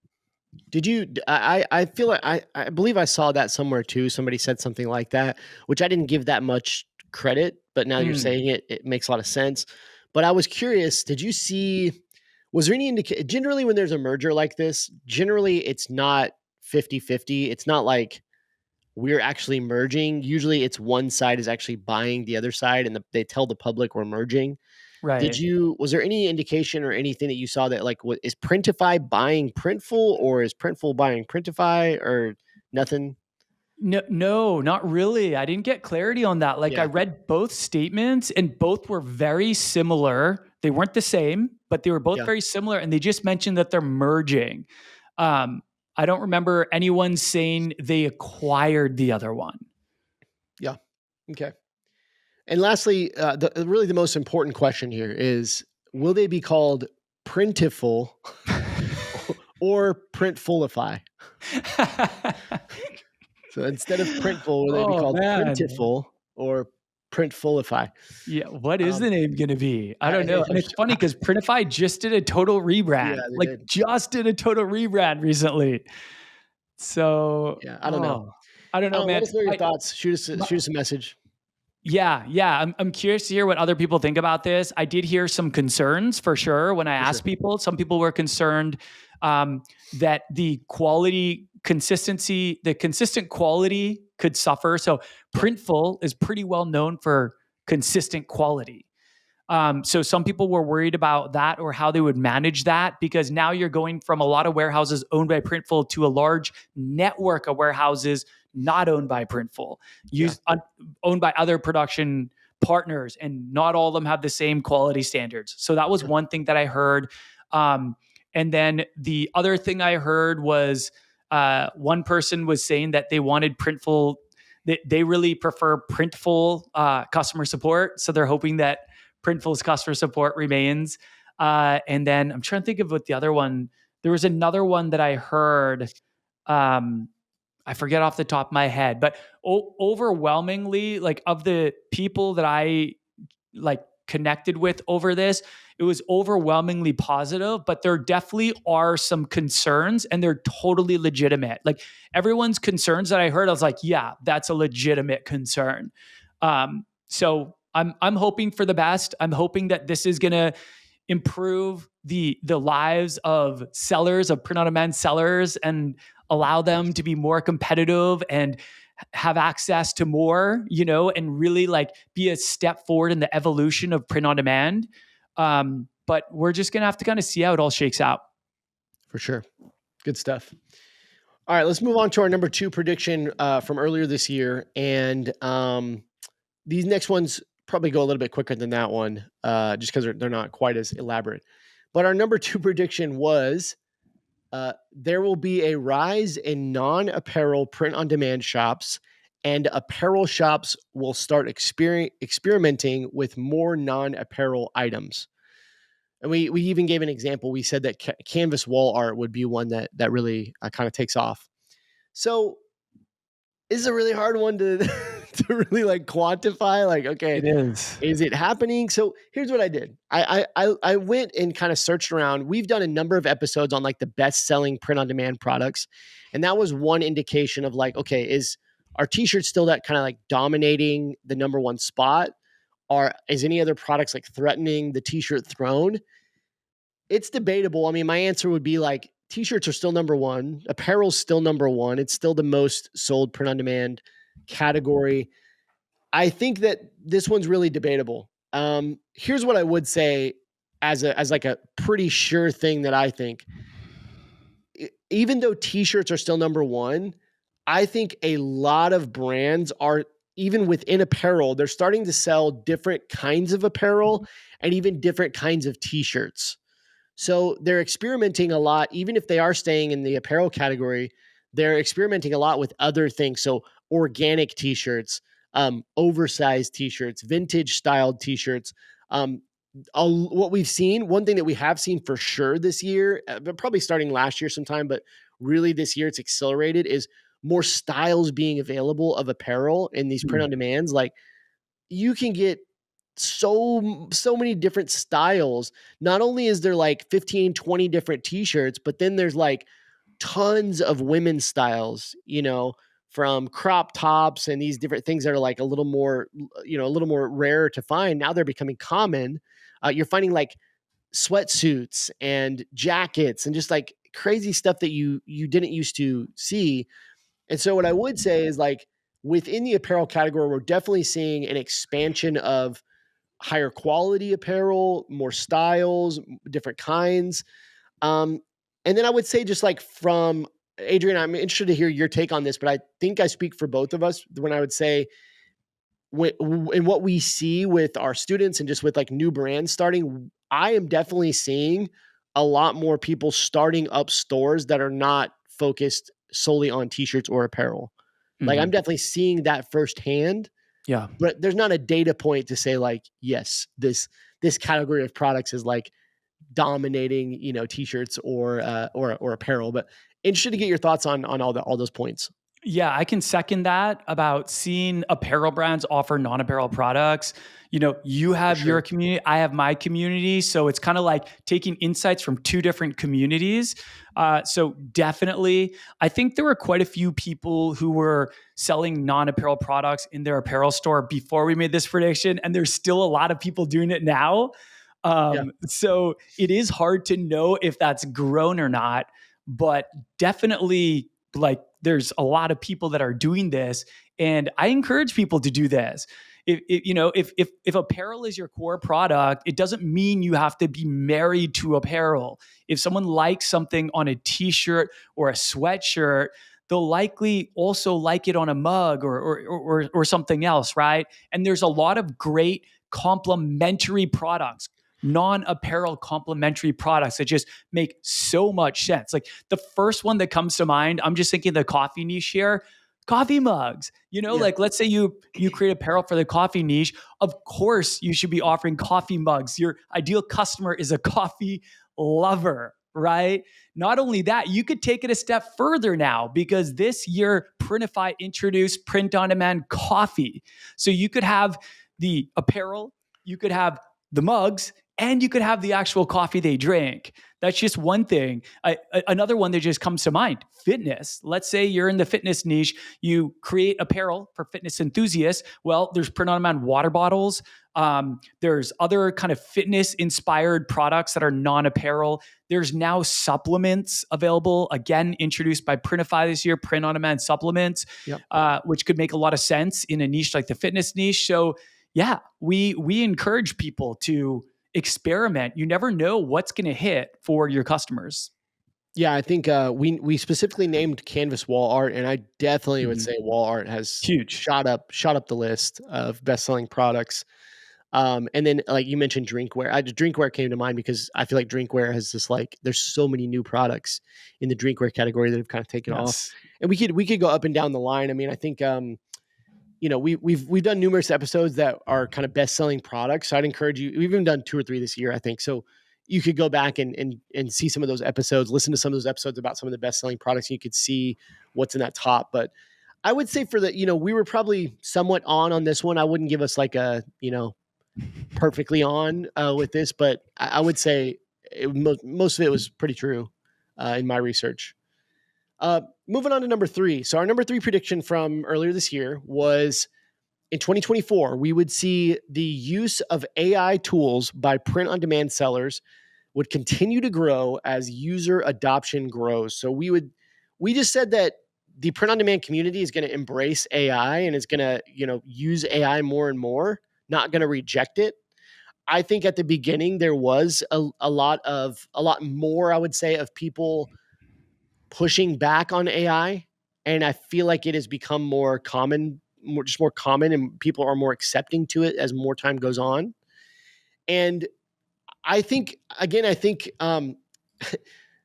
did you? I feel like I believe I saw that somewhere too. Somebody said something like that, which I didn't give that much credit. But now you're Mm, saying it, it makes a lot of sense. But I was curious. Did you see? Was there any indication? Generally, when there's a merger like this, generally it's not 50-50. It's not like we're actually merging. Usually, it's one side is actually buying the other side, and they tell the public we're merging. Did right. you? Was there any indication or anything that you saw that like what is Printify buying Printful or is Printful buying Printify or nothing? No, no, not really. I didn't get clarity on that. Like, I Yeah, read both statements and both were very similar. They weren't the same, but they were both yeah, very similar. And they just mentioned that they're merging. Um, I don't remember anyone saying they acquired the other one. yeah. Okay. And lastly, really the most important question here is: will they be called Printiful or Printfulify? So instead of Printful, will they be Oh called man. Printiful or Printfulify? Yeah, what is Um, the name gonna be? I don't I, know. And it's funny because Printify just did a total yeah, rebrand. they Like, did. just did a total rebrand recently. So, Yeah, I don't know. I don't know, Let man. us know your thoughts. My Shoot us a message Yeah, yeah. I'm curious to hear what other people think about this. I did hear some concerns for sure when I for asked sure. people. Some people were concerned that the quality consistency, the consistent quality could suffer. So Yeah, Printful is pretty well known for consistent quality. So some people were worried about that or how they would manage that because now you're going from a lot of warehouses owned by Printful to a large network of warehouses not owned by Printful, yeah, owned by other production partners, and not all of them have the same quality standards. So that was sure. one thing that I heard. Um, and then the other thing I heard was one person was saying that they wanted Printful. They really prefer Printful customer support, so they're hoping that Printful's customer support remains. And then I'm trying to think of what the other one. There was another one that I heard. Um, I forget off the top of my head, but overwhelmingly, like of the people that I like connected with over this, it was overwhelmingly positive, but there definitely are some concerns and they're totally legitimate. Like everyone's concerns that I heard, I was like, yeah, that's a legitimate concern. So I'm hoping for the best. I'm hoping that this is gonna improve the lives of sellers, of print on demand sellers, and allow them to be more competitive and have access to more, and really like be a step forward in the evolution of print on demand. But we're just gonna have to kind of see how it all shakes out. For sure. Good stuff. All right, let's move on to our number two prediction from earlier this year, and these next ones probably go a little bit quicker than that one, just because they're not quite as elaborate. But our number two prediction was there will be a rise in non-apparel print-on-demand shops, and apparel shops will start experimenting with more non-apparel items. And we even gave an example. We said that canvas wall art would be one that really kind of takes off. So this is a really hard one to to really like quantify like, okay, It is. is it happening? So here's what I did. I went and kind of searched around. We've done a number of episodes on like the best selling print on demand products. And that was one indication of like, okay, is our t-shirt still that kind of like dominating the number one spot? Or is any other products like threatening the t-shirt throne? It's debatable. I mean, my answer would be like t-shirts are still number one, apparel's still number one. It's still the most sold print on demand category. I think that this one's really debatable. Here's what I would say as like a pretty sure thing that I think. Even though t-shirts are still number one, I think a lot of brands are even within apparel, they're starting to sell different kinds of apparel and even different kinds of t-shirts. So they're experimenting a lot, even if they are staying in the apparel category, they're experimenting a lot with other things. So organic t-shirts, oversized t-shirts, vintage styled t-shirts. Um, what we've seen, one thing that we have seen for sure this year, but probably starting last year sometime, but really this year it's accelerated, is more styles being available of apparel in these print Mm. on demands. Like you can get so many different styles. Not only is there like 15, 20 different t-shirts, but then there's like tons of women's styles, from crop tops and these different things that are like a little more, a little more rare to find. Now they're becoming common. You're finding like sweatsuits and jackets and just like crazy stuff that you didn't used to see. And so what I would say is like within the apparel category, we're definitely seeing an expansion of higher quality apparel, more styles, different kinds. Um, and then I would say, just like from Adrian, I'm interested to hear your take on this, but I think I speak for both of us when I would say, in what we see with our students and just with like new brands starting, I am definitely seeing a lot more people starting up stores that are not focused solely on t-shirts or apparel. Like I'm Mhm. definitely seeing that firsthand, Yeah. but there's not a data point to say like, yes, this category of products is like dominating, t-shirts or apparel. But interested to get your thoughts on all those points. Yeah, I can second that about seeing apparel brands offer non-apparel products. You For have your sure. community, I have my community. So it's kind of like taking insights from two different communities. So definitely, I think there were quite a few people who were selling non-apparel products in their apparel store before we made this prediction. And there's still a lot of people doing it now. Yeah. So it is hard to know if that's grown or not, but definitely like there's a lot of people that are doing this, and I encourage people to do this. If apparel is your core product, it doesn't mean you have to be married to apparel. If someone likes something on a t-shirt or a sweatshirt, they'll likely also like it on a mug or something else, right? And there's a lot of great complementary products, non-apparel complementary products that just make so much sense. Like the first one that comes to mind, I'm just thinking the coffee niche here. Coffee mugs, Yeah. like let's say you create apparel for the coffee niche. Of course, you should be offering coffee mugs. Your ideal customer is a coffee lover, right? Not only that, you could take it a step further now because this year Printify introduced print on demand coffee. So you could have the apparel, you could have the mugs, and you could have the actual coffee they drink. That's just one thing. Another one that just comes to mind, fitness. Let's say you're in the fitness niche, you create apparel for fitness enthusiasts. Well, there's print on demand water bottles. There's other kind of fitness inspired products that are non-apparel. There's now supplements available, again, introduced by Printify this year, print on demand supplements, Yep. which could make a lot of sense in a niche like the fitness niche. So yeah, we encourage people to experiment. You never know what's going to hit for your customers. Yeah, I think we specifically named canvas wall art, and I definitely would Mhm. say wall art has Huge. shot up the list of best selling products. And then like you mentioned drinkware. Drinkware came to mind because I feel like drinkware has this like there's so many new products in the drinkware category that have kind of taken off. Yes. And we could go up and down the line. I mean, I think we've done numerous episodes that are kind of best selling products. So I'd encourage you. We've even done 2 or 3 this year, I think. So you could go back and see some of those episodes, listen to some of those episodes about some of the best selling products. And you could see what's in that top. But I would say for the, we were probably somewhat on this one. I wouldn't give us like a, perfectly on with this, but I would say most of it was pretty true in my research. Moving on to number 3. So our number 3 prediction from earlier this year was in 2024, we would see the use of AI tools by print-on-demand sellers would continue to grow as user adoption grows. So we just said that the print-on-demand community is going to embrace AI and is going to, use AI more and more, not going to reject it. I think at the beginning there was a lot more, I would say, of people pushing back on AI, and I feel like it has become more common, more common, and people are more accepting to it as more time goes on. And I think again,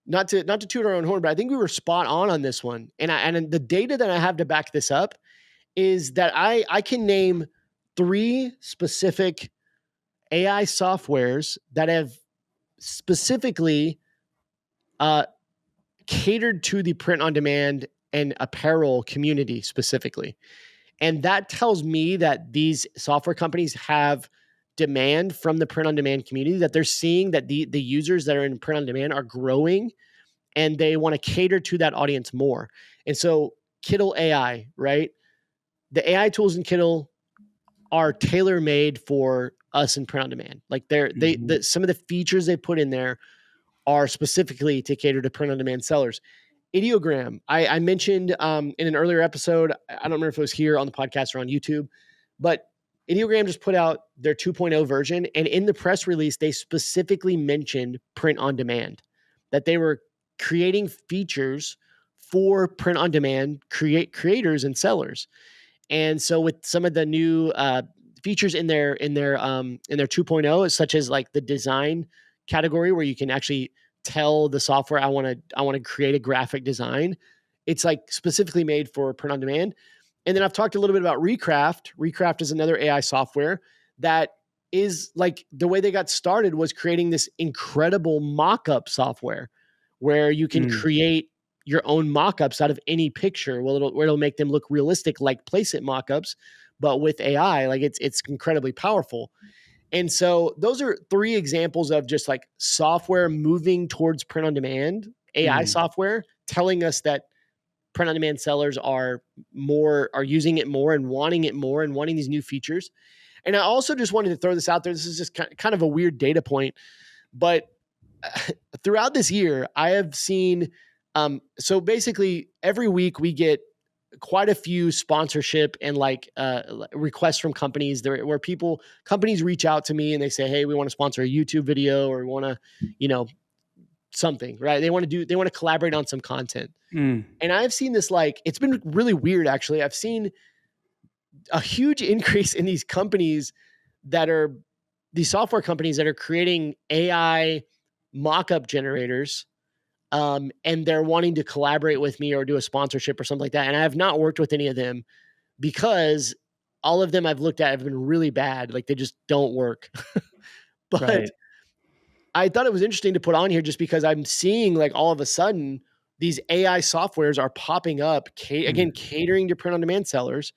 not to toot our own horn, but I think we were spot on this one. And the data that I have to back this up is that I can name 3 specific AI softwares that have specifically uh, catered to the print on demand and apparel community specifically. And that tells me that these software companies have demand from the print on demand community, that they're seeing that the users that are in print on demand are growing and they want to cater to that audience more. And so Kittl AI, right? The AI tools in Kittl are tailor made for us in print on demand. Like some of the features they put in there are specifically to cater to print on demand sellers. Ideogram, I mentioned in an earlier episode, I don't remember if it was here on the podcast or on YouTube, but Ideogram just put out their 2.0 version. And in the press release, they specifically mentioned print on demand, that they were creating features for print on demand creators and sellers. And so with some of the new features in their 2.0, such as like the design category where you can actually tell the software I want to create a graphic design. It's like specifically made for print on demand. And then I've talked a little bit about Recraft. Recraft is another AI software that is like the way they got started was creating this incredible mock-up software where you can create your own mock-ups out of any picture. Well, it'll make them look realistic like Placeit mock-ups, but with AI, like it's incredibly powerful. And so those are 3 examples of just like software moving towards print on demand, AI software telling us that print on demand sellers are using it more and wanting these new features. And I also just wanted to throw this out there. This is just kind of a weird data point, but throughout this year, I have seen so basically every week we get quite a few sponsorship and like requests from companies there where companies reach out to me and they say, hey, we want to sponsor a YouTube video or we want to, something, right? They want to collaborate on some content. And I've seen this, like, it's been really weird. Actually, I've seen a huge increase in these companies these software companies that are creating AI mock-up generators. And they're wanting to collaborate with me or do a sponsorship or something like that. And I have not worked with any of them because all of them I've looked at have been really bad. Like they just don't work. But right. I thought it was interesting to put on here just because I'm seeing like all of a sudden these AI softwares are popping up, again, catering to print on demand sellers.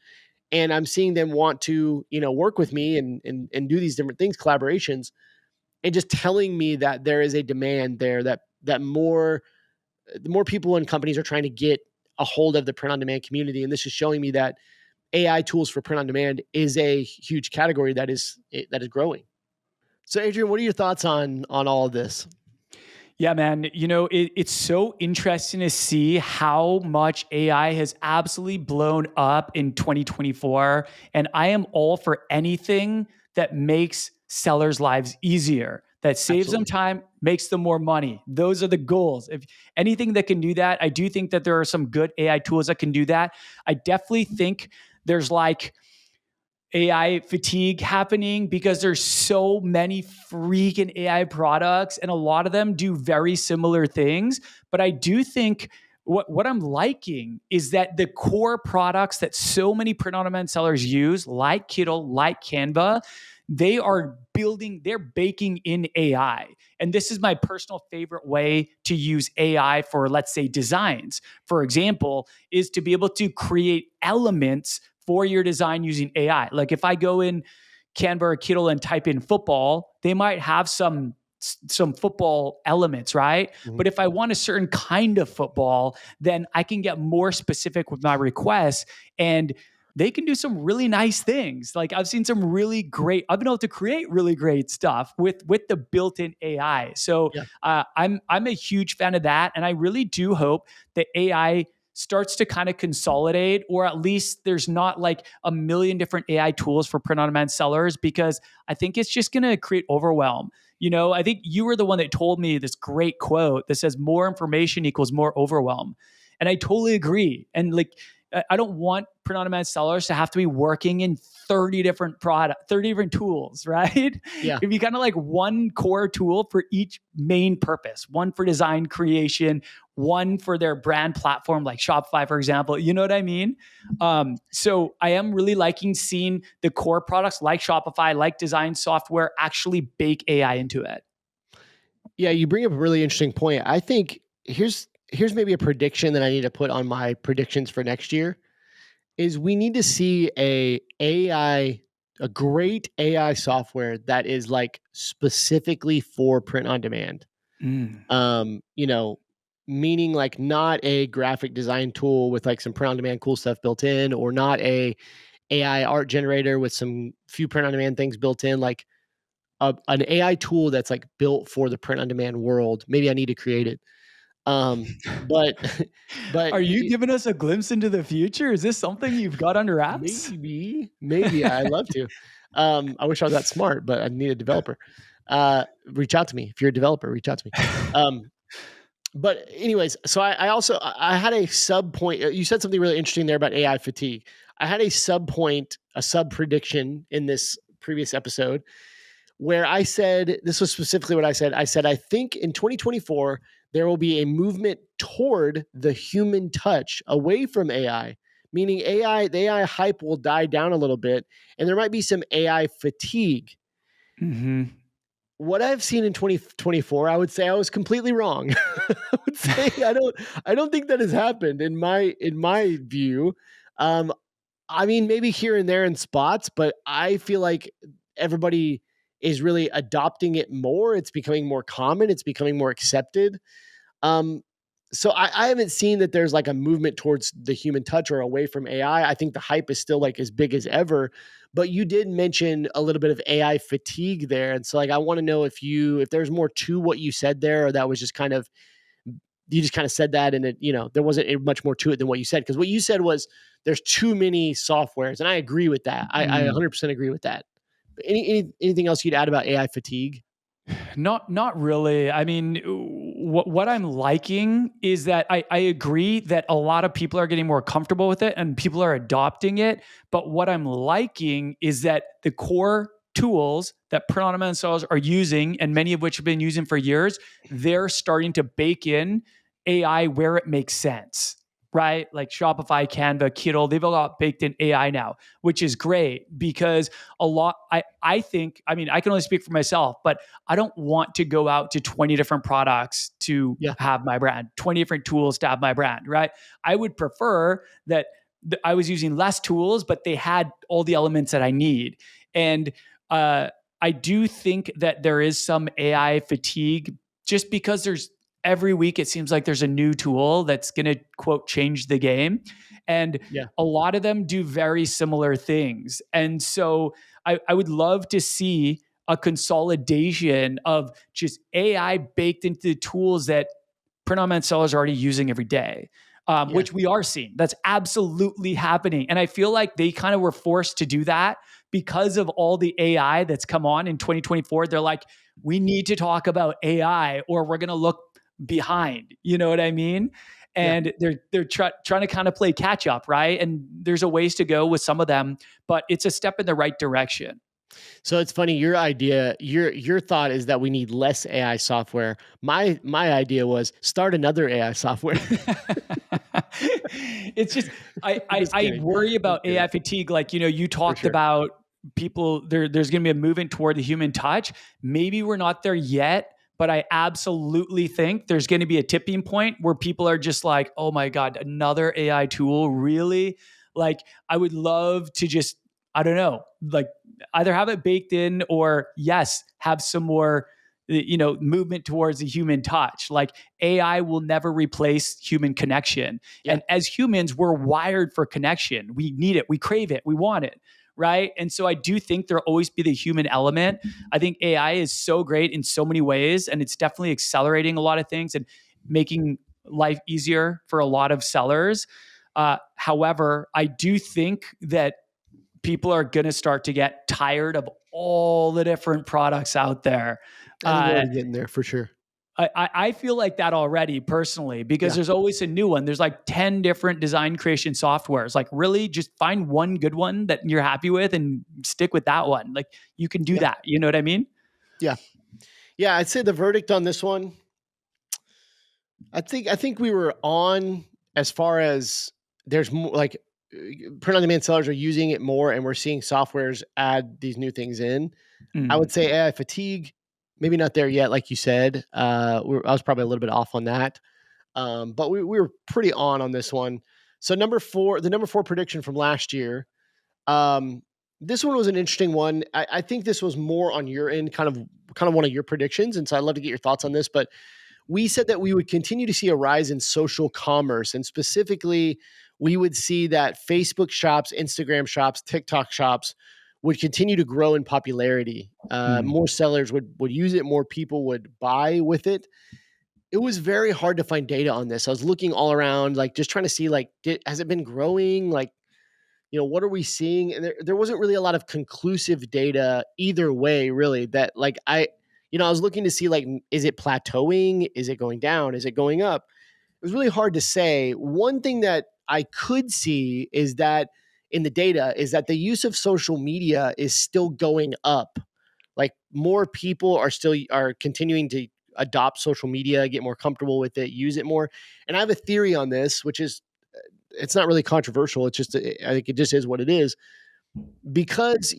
And I'm seeing them want to, work with me and do these different things, collaborations, and just telling me that there is a demand there that the more people and companies are trying to get a hold of the print on demand community. And this is showing me that AI tools for print on demand is a huge category that is growing. So Adrian, what are your thoughts on all of this? Yeah, man. It's so interesting to see how much AI has absolutely blown up in 2024. And I am all for anything that makes sellers' lives easier, that saves them time, makes them more money. Those are the goals. If anything that can do that, I do think that there are some good AI tools that can do that. I definitely think there's like AI fatigue happening because there's so many freaking AI products and a lot of them do very similar things. But I do think what I'm liking is that the core products that so many print on demand sellers use, like Kittl, like Canva, they are they're baking in AI. And this is my personal favorite way to use AI for, let's say, designs. For example, is to be able to create elements for your design using AI. Like if I go in Canva or Kindle and type in football, they might have some football elements, right? Mhm. But if I want a certain kind of football, then I can get more specific with my requests, and they can do some really nice things. Like I've seen I've been able to create really great stuff with the built-in AI. So Yeah. I'm a huge fan of that, and I really do hope that AI starts to kind of consolidate, or at least there's not like a million different AI tools for print on demand sellers, because I think it's just going to create overwhelm. I think you were the one that told me this great quote that says more information equals more overwhelm. And I totally agree. And like, I don't want print on demand sellers to have to be working in 30 different tools, right? Yeah. If you kind of like one core tool for each main purpose, one for design creation, one for their brand platform, like Shopify, for example, you know what I mean? So I am really liking seeing the core products like Shopify, like design software, actually bake AI into it. Yeah, you bring up a really interesting point. I think here's maybe a prediction that I need to put on my predictions for next year is we need to see a great AI software that is like specifically for print on demand. Mm. You know, meaning like not a graphic design tool with like some print on demand cool stuff built in, or not a AI art generator with some few print on demand things built in, like an AI tool that's like built for the print on demand world. Maybe I need to create it. But but Are you giving us a glimpse into the future? Is this something you've got under wraps? maybe I love to. I wish I was that smart, but I need a developer. Reach out to me if you're a developer. Reach out to me. Um, but anyways, so I also I had a sub point. You said something really interesting there about AI fatigue. I had a sub point, a sub prediction in this previous episode where I said, this was specifically what I said. I said, I think in 2024, there will be a movement toward the human touch away from AI, meaning the AI hype will die down a little bit, and there might be some AI fatigue. Mm-hmm. What I've seen in 2024, I would say I was completely wrong. I would say I don't think that has happened in my view. Um, I mean, maybe here and there in spots, but I feel like everybody is really adopting it more. It's becoming more common. It's becoming more accepted. Um, so I haven't seen that there's like a movement towards the human touch or away from AI. I think the hype is still like as big as ever. But you did mention a little bit of AI fatigue there, and so like I want to know if there's more to what you said there, or that was just kind of you just kind of said that, and there wasn't much more to it than what you said, because what you said was there's too many softwares, and I agree with that. I Mm. 100% agree with that. Anything else you'd add about AI fatigue? Not really. I mean, what I'm liking is that I agree that a lot of people are getting more comfortable with it and people are adopting it. But what I'm liking is that the core tools that print on demand sellers are using, and many of which have been using for years, they're starting to bake in AI where it makes sense. Right? Like Shopify, Canva, Kindle, they've all got baked in AI now, which is great because I think, I mean, I can only speak for myself, but I don't want to go out to 20 different products to Yeah, have my brand, 20 different tools to have my brand, right? I would prefer that I was using less tools, but they had all the elements that I need. And I do think that there is some AI fatigue just because every week it seems like there's a new tool that's going to quote change the game. And yeah, a lot of them do very similar things. And so I would love to see a consolidation of just AI baked into the tools that print on demand sellers are already using every day, yeah, which we are seeing. That's absolutely happening. And I feel like they kind of were forced to do that because of all the AI that's come on in 2024. They're like, we need to talk about AI or we're going to look behind. You know what I mean? yeah. And they're trying to kind of play catch up, right? And there's a ways to go with some of them, but it's a step in the right direction. So it's funny. Your thought is that we need less AI software. My idea was start another AI software. It's just I, I'm I just I kidding. worry I'm about kidding. AI fatigue. Like, you For talked sure. about there's going to be a movement toward the human touch. Maybe we're not there yet, but I absolutely think there's going to be a tipping point where people are just like, oh my God, another AI tool, really? Like, I would love to just, I don't know, like either have it baked in, or yes, have some more, movement towards the human touch. Like, AI will never replace human connection. Yeah. And as humans, we're wired for connection. We need it, we crave it, we want it. Right. And so I do think there'll always be the human element. I think AI is so great in so many ways, and it's definitely accelerating a lot of things and making life easier for a lot of sellers. However, I do think that people are going to start to get tired of all the different products out there. I think we're Uh, already getting there for sure. I feel like that already personally, because Yeah. there's always a new one. There's like 10 different design creation softwares. Like, really just find one good one that you're happy with and stick with that one. Like, you can do Yeah. that. You know what I mean? Yeah. Yeah. I'd say the verdict on this one, I think we were on, as far as there's more like print on demand sellers are using it more, and we're seeing softwares add these new things in. I Mm. would say AI fatigue, maybe not there yet, like you said. I was probably a little bit off on that. But we were pretty on this one. So the number four prediction from last year. Um, this one was an interesting one. I think this was more on your end, kind of one of your predictions, and so I'd love to get your thoughts on this. But we said that we would continue to see a rise in social commerce, and specifically, we would see that Facebook shops, Instagram shops, TikTok shops would continue to grow in popularity. Mm. More sellers would use it, more people would buy with it. It was very hard to find data on this. I was looking all around, like just trying to see, like, has it been growing? Like, what are we seeing? And there wasn't really a lot of conclusive data either way, really. That, like, I was looking to see, like, is it plateauing? Is it going down? Is it going up? It was really hard to say. One thing that I could see is that in the data is that the use of social media is still going up. Like, more people are continuing to adopt social media, get more comfortable with it, use it more. And I have a theory on this, which is, it's not really controversial. It's just, I think it just is what it is. Because,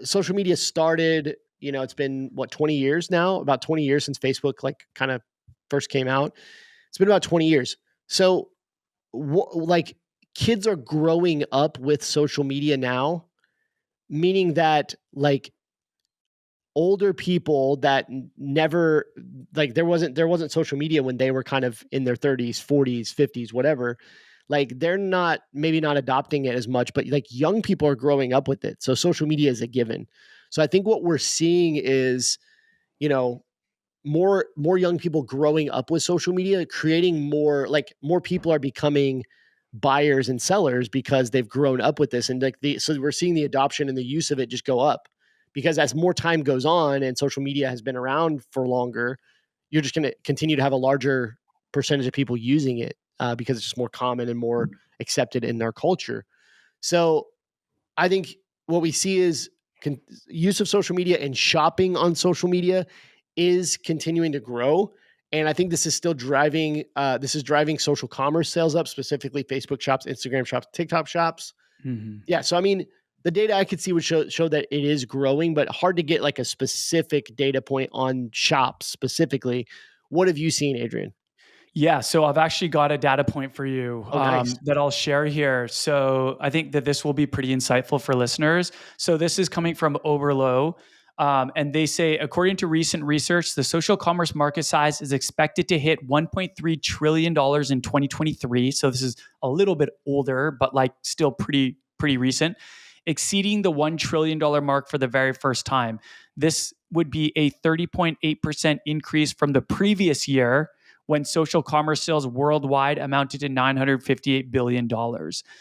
social media started, it's been what, 20 years now, about 20 years since Facebook like kind of first came out. It's been about 20 years. So, like, kids are growing up with social media now, meaning that, like, older people that never, like, there wasn't social media when they were kind of in their 30s, 40s, 50s, whatever. Like, they're not, maybe not adopting it as much, but like young people are growing up with it. So social media is a given. So I think what we're seeing is, you know, more young people growing up with social media, creating more people are becoming buyers and sellers because they've grown up with this. And like, so we're seeing the adoption and the use of it just go up, because as more time goes on and social media has been around for longer, you're just going to continue to have a larger percentage of people using it, because it's just more common and more accepted in their culture. So I think what we see is use of social media and shopping on social media is continuing to grow. And I think this is still driving, social commerce sales up, specifically Facebook shops, Instagram shops, TikTok shops. Mhm. Yeah. So, I mean, the data I could see would show that it is growing, but hard to get like a specific data point on shops specifically. What have you seen, Adrian? Yeah, so I've actually got a data point for you Oh, nice. that I'll share here. So I think that this will be pretty insightful for listeners. So this is coming from Overlow, and they say, according to recent research, the social commerce market size is expected to hit $1.3 trillion in 2023. So this is a little bit older, but like still pretty recent, exceeding the $1 trillion mark for the very first time. This would be a 30.8% increase from the previous year, when social commerce sales worldwide amounted to $958 billion.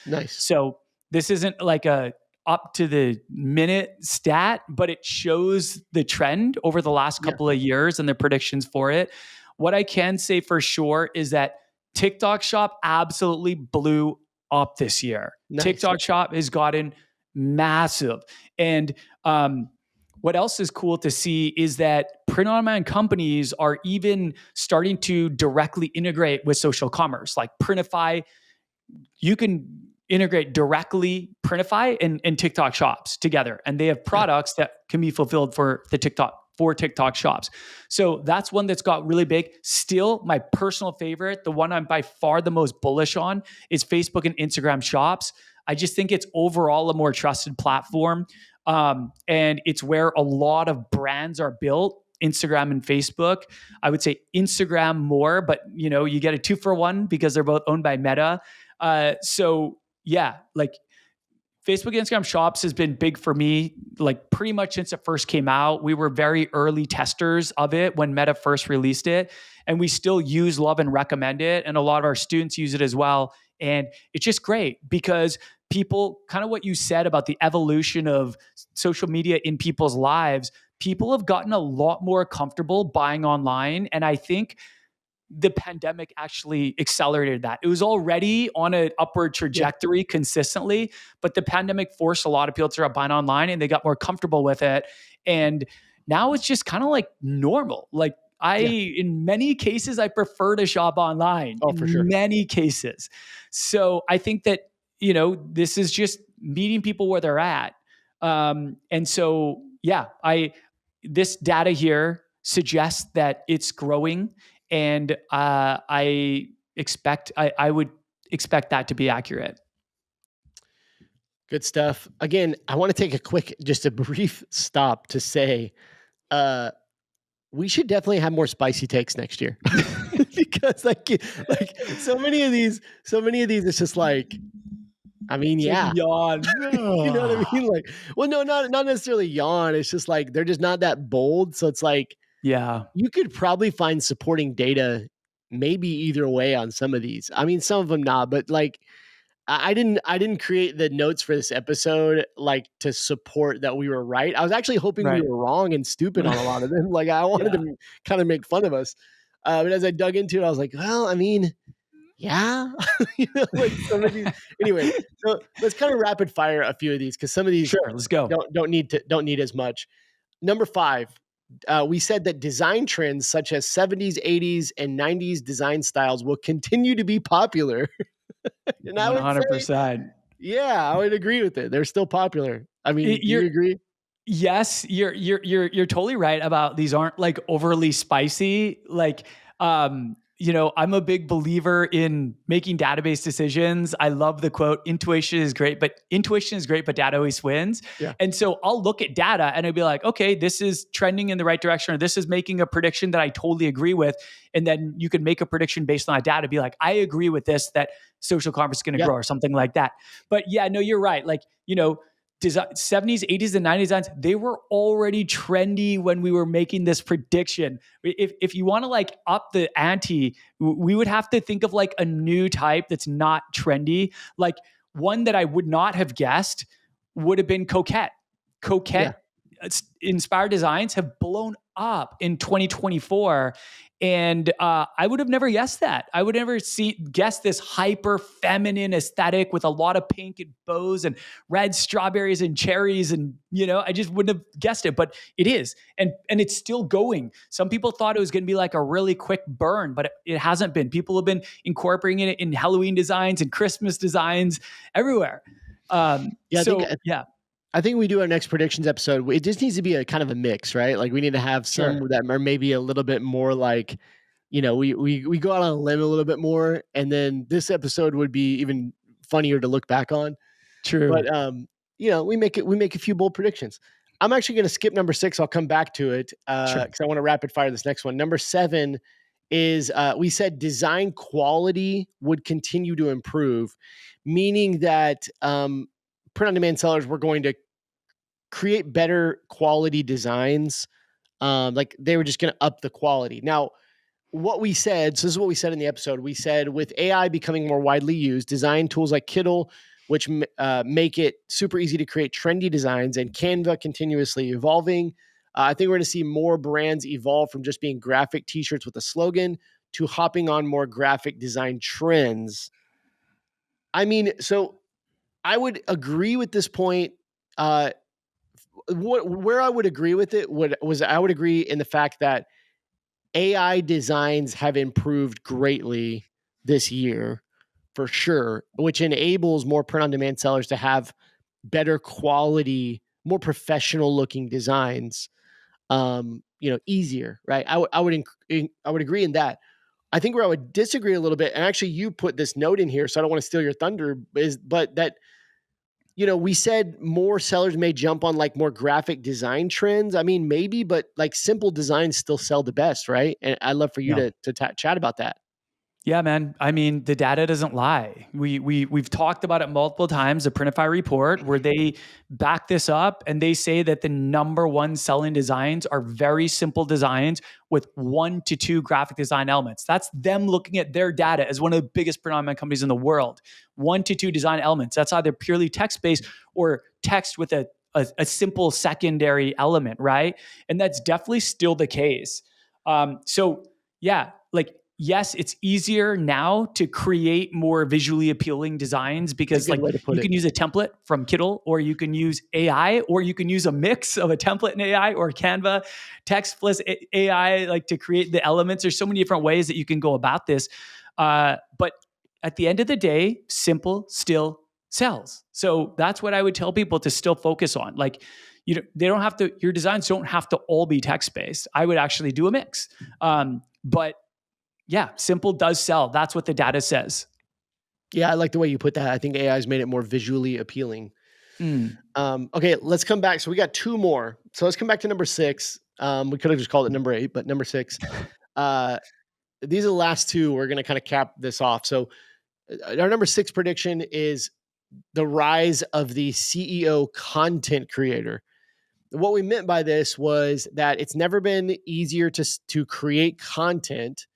Nice. So this isn't like a up to the minute stat, but it shows the trend over the last Yeah. couple of years and the predictions for it. What I can say for sure is that TikTok Shop absolutely blew up this year. Nice. TikTok Shop has gotten massive. And what else is cool to see is that print on demand companies are even starting to directly integrate with social commerce, like Printify. You can integrate directly Printify and TikTok shops together. And they have products that can be fulfilled for TikTok shops. So that's one that's got really big. Still, my personal favorite, the one I'm by far the most bullish on, is Facebook and Instagram shops. I just think it's overall a more trusted platform. And it's where a lot of brands are built. Instagram and Facebook. I would say Instagram more, but you get a 2-for-1 because they're both owned by Meta. So yeah, like Facebook Instagram shops has been big for me, like pretty much since it first came out. We were very early testers of it when Meta first released it, and we still use, love, and recommend it. And a lot of our students use it as well. And it's just great because people, kind of what you said about the evolution of social media in people's lives, people have gotten a lot more comfortable buying online. And I think the pandemic actually accelerated that. It was already on an upward trajectory consistently, but the pandemic forced a lot of people to start buying online and they got more comfortable with it. And now it's just kind of like normal. Like Yeah. in many cases, I prefer to shop online Oh, for in sure. many cases. So I think that, this is just meeting people where they're at. And so, yeah, this data here suggests that it's growing, and I would expect that to be accurate. Good stuff. Again, I want to take just a brief stop to say, we should definitely have more spicy takes next year because like so many of these, it's just like, I mean, It's like yeah, yawn. you know what I mean? Like, well, no, not necessarily yawn. It's just like they're just not that bold. So it's like Yeah. you could probably find supporting data maybe either way on some of these. I mean, some of them not, but like I didn't create the notes for this episode like to support that we were right. I was actually hoping we Right. were wrong and stupid on a lot of them. Like I wanted Yeah. to kind of make fun of us. But as I dug into it, I was like, well, I mean, yeah, like some of these. Anyway, so let's kind of rapid fire a few of these because some of these Sure. Let's go. don't need as much. Number 5, we said that design trends such as 70s, 80s, and 90s design styles will continue to be popular. And I would say, 100%. yeah, I would agree with it. They're still popular. I mean, do You're you agree? Yes, you're totally right about these aren't like overly spicy. Like, I'm a big believer in making database decisions. I love the quote, intuition is great, but data always wins. Yeah. And so I'll look at data and I'll be like, okay, this is trending in the right direction, or this is making a prediction that I totally agree with. And then you can make a prediction based on that data, be like, I agree with this, that social commerce is going to Yeah. grow or something like that. But yeah, no, you're right. Like, 70s, 80s, and 90s designs, they were already trendy when we were making this prediction. If you want to like up the ante, we would have to think of like a new type that's not trendy. Like one that I would not have guessed would have been coquette. Yeah. Coquette inspired designs have blown up in 2024. And I would have never guessed that. I would never guess this hyper feminine aesthetic with a lot of pink and bows and red strawberries and cherries. And, I just wouldn't have guessed it, but it is. And it's still going. Some people thought it was going to be like a really quick burn, but it hasn't been. People have been incorporating it in Halloween designs and Christmas designs everywhere. Yeah. Yeah, I think we do our next predictions episode. It just needs to be a kind of a mix, right? Like we need to have some sure. that are maybe a little bit more like, we go out on a limb a little bit more, and then this episode would be even funnier to look back on. True. But we make a few bold predictions. I'm actually going to skip number 6. I'll come back to it Sure. because I want to rapid fire this next one. Number 7 is we said design quality would continue to improve, meaning that print on demand sellers were going to create better quality designs. Like they were just going to up the quality. Now, what we said, so this is what we said in the episode. We said with AI becoming more widely used, design tools like Kittl, which make it super easy to create trendy designs, and Canva continuously evolving. I think we're going to see more brands evolve from just being graphic t-shirts with a slogan to hopping on more graphic design trends. I mean, so I would agree with this point. Where I would agree with it I would agree in the fact that AI designs have improved greatly this year. for sure, which enables more print on demand sellers to have better quality, more professional looking designs, easier, right? I would agree in that. I think where I would disagree a little bit, and actually you put this note in here, so I don't want to steal your thunder, is but that we said more sellers may jump on like more graphic design trends. I mean, maybe, but like simple designs still sell the best, right? And I'd love for you Yeah. to chat about that. Yeah, man. I mean, the data doesn't lie. We've talked about it multiple times. The Printify report, where they back this up, and they say that the number one selling designs are very simple designs with 1 to 2 graphic design elements. That's them looking at their data as one of the biggest print on demand companies in the world. 1 to 2 design elements. That's either purely text based or text with a simple secondary element, right? And that's definitely still the case. So yeah, like yes, it's easier now to create more visually appealing designs That's a because good like way to put you it. can use a template from Kittle, or you can use AI, or you can use a mix of a template and AI or Canva text plus AI, like to create the elements. There's so many different ways that you can go about this. But at the end of the day, simple still sells. So that's what I would tell people to still focus on. Like, they don't have to, your designs don't have to all be text based. I would actually do a mix. But yeah, simple does sell. That's what the data says. Yeah, I like the way you put that. I think AI has made it more visually appealing. Mm. Okay, let's come back. So we got two more. So let's come back to number 6. We could have just called it number 8, but number 6. Uh, these are the last two. We're going to kind of cap this off. So our number 6 prediction is the rise of the CEO content creator. What we meant by this was that it's never been easier to create content.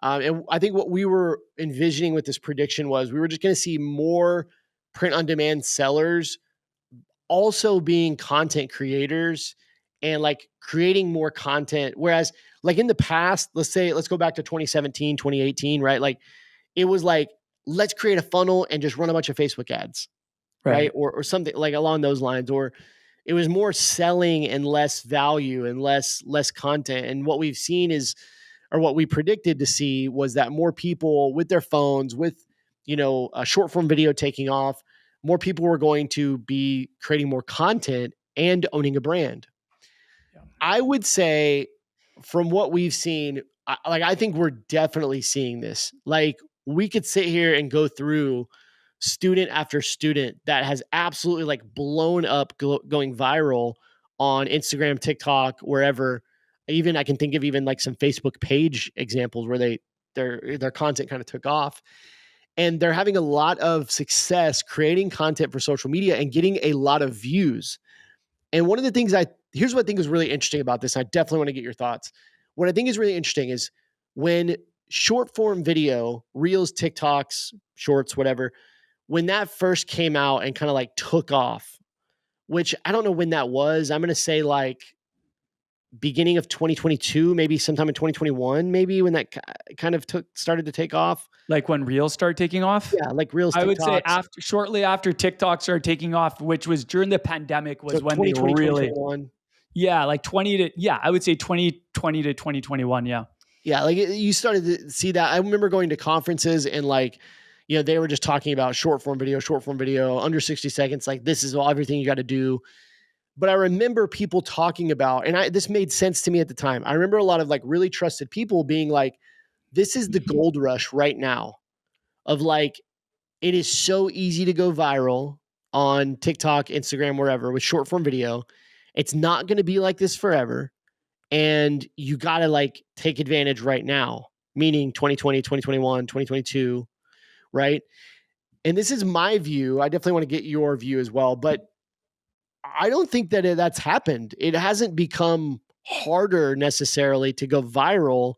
And I think what we were envisioning with this prediction was we were just going to see more print on demand sellers also being content creators and like creating more content. Whereas, like in the past, let's go back to 2017, 2018, right? Like it was like, let's create a funnel and just run a bunch of Facebook ads, right? Right. Or something like along those lines. Or it was more selling and less value and less content. And what we've seen is, or what we predicted to see was that more people with their phones, with a short form video taking off, more people were going to be creating more content and owning a brand. Yeah. I would say, from what we've seen, I think we're definitely seeing this. Like we could sit here and go through student after student that has absolutely like blown up, going viral on Instagram, TikTok, wherever. Even I can think of even like some Facebook page examples where their content kind of took off, and they're having a lot of success creating content for social media and getting a lot of views. And one of the things here's what I think is really interesting about this. I definitely want to get your thoughts. What I think is really interesting is when short form video, reels, TikToks, shorts, whatever, when that first came out and kind of like took off, which I don't know when that was. I'm going to say like beginning of 2022, maybe sometime in 2021, maybe when that kind of started to take off. Like when reels start taking off. Yeah, like reels, I would say TikToks. shortly after TikTok started taking off, which was during the pandemic, So was when they 2020, really, 2021. yeah, like 20 to, yeah, I would say 2020 to 2021. Yeah. Yeah, like you started to see that. I remember going to conferences and like, they were just talking about short form video, under 60 seconds. Like this is everything you got to do. But I remember people talking about, and this made sense to me at the time. I remember a lot of like really trusted people being like, this is the gold rush right now of like, it is so easy to go viral on TikTok, Instagram, wherever with short form video. It's not going to be like this forever. And you got to like take advantage right now, meaning 2020, 2021, 2022, right? And this is my view. I definitely want to get your view as well, but I don't think that that's happened. It hasn't become harder necessarily to go viral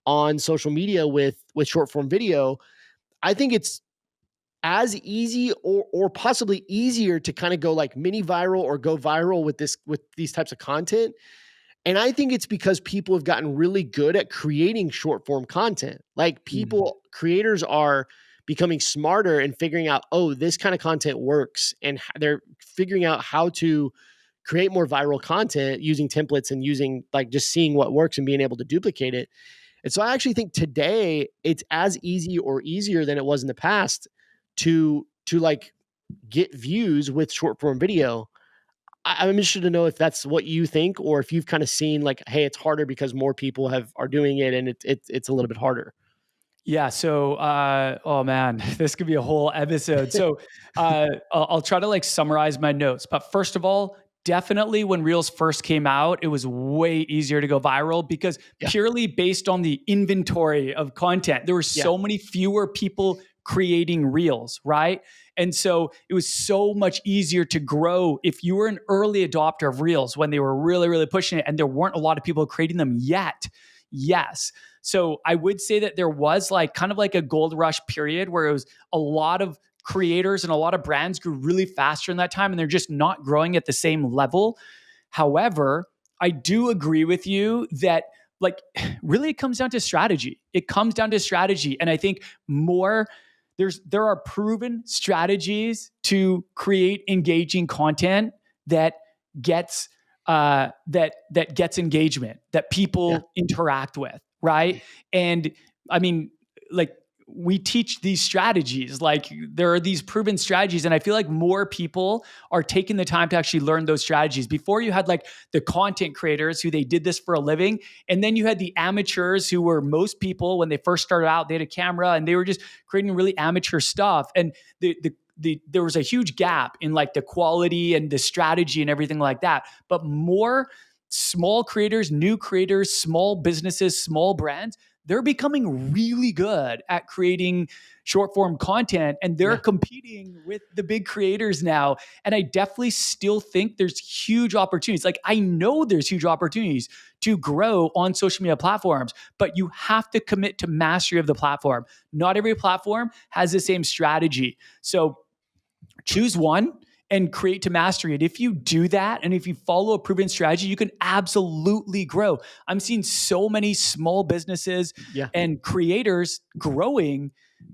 on social media with short form video. I think it's as easy or possibly easier to kind of go like mini viral or go viral with these types of content. And I think it's because people have gotten really good at creating short form content. Like creators are becoming smarter and figuring out, oh, this kind of content works. And they're figuring out how to create more viral content using templates and using like just seeing what works and being able to duplicate it. And so I actually think today it's as easy or easier than it was in the past. to like get views with short form video. I'm interested to know if that's what you think, or if you've kind of seen like, hey, it's harder because more people are doing it, and it's a little bit harder. Yeah. So, oh man, this could be a whole episode. So, I'll try to like summarize my notes. But first of all, definitely when Reels first came out, it was way easier to go viral because Yeah, purely based on the inventory of content, there were yeah, so many fewer people creating Reels, right? And so it was so much easier to grow if you were an early adopter of Reels when they were really, really pushing it and there weren't a lot of people creating them yet. Yes. So I would say that there was like kind of like a gold rush period where it was a lot of creators and a lot of brands grew really faster in that time and they're just not growing at the same level. However, I do agree with you that like really it comes down to strategy. It comes down to strategy and I think more there are proven strategies to create engaging content that gets that gets engagement that yeah, people interact with, right? And I mean, like we teach these strategies, like there are these proven strategies, and I feel like more people are taking the time to actually learn those strategies. Before you had like the content creators who they did this for a living, and then you had the amateurs who were most people when they first started out, they had a camera and they were just creating really amateur stuff. And there was a huge gap in like the quality and the strategy and everything like that. But more small creators, new creators, small businesses, small brands, they're becoming really good at creating short form content and they're yeah. competing with the big creators now. And I definitely still think there's huge opportunities. Like I know there's huge opportunities to grow on social media platforms, but you have to commit to mastery of the platform. Not every platform has the same strategy. So choose one and create to mastery it. If you do that and if you follow a proven strategy, you can absolutely grow. I'm seeing so many small businesses Yeah, and creators growing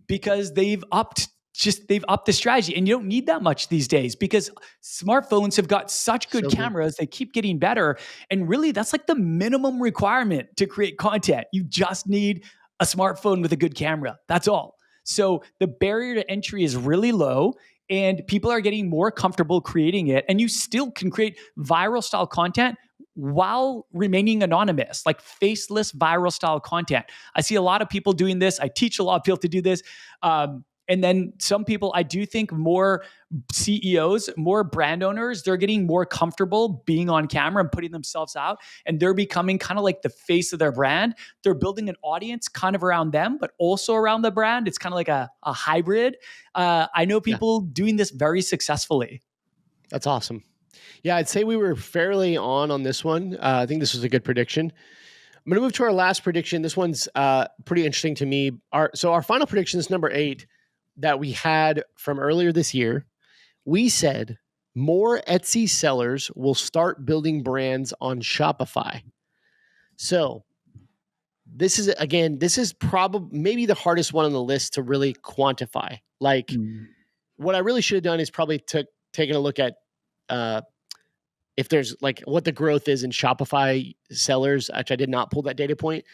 because they've upped the strategy and you don't need that much these days because smartphones have got such good so good. cameras, they keep getting better, and really that's like the minimum requirement to create content. You just need a smartphone with a good camera, that's all. So the barrier to entry is really low and people are getting more comfortable creating it, and you still can create viral style content while remaining anonymous, like faceless viral style content. I see a lot of people doing this. I teach a lot of people to do this. And then some people, I do think more CEOs, more brand owners, they're getting more comfortable being on camera and putting themselves out. And they're becoming kind of like the face of their brand. They're building an audience kind of around them, but also around the brand. It's kind of like a hybrid. I know Yeah, people doing this very successfully. that's awesome. Yeah, I'd say we were fairly on this one. I think this was a good prediction. I'm going to move to our last prediction. This one's pretty interesting to me. Our final prediction is number 8 that we had from earlier this year. We said more Etsy sellers will start building brands on Shopify. So this is probably maybe the hardest one on the list to really quantify. Like Mm. what I really should have done is probably taken a look at uh, if there's like what the growth is in Shopify sellers, which I did not pull that data point.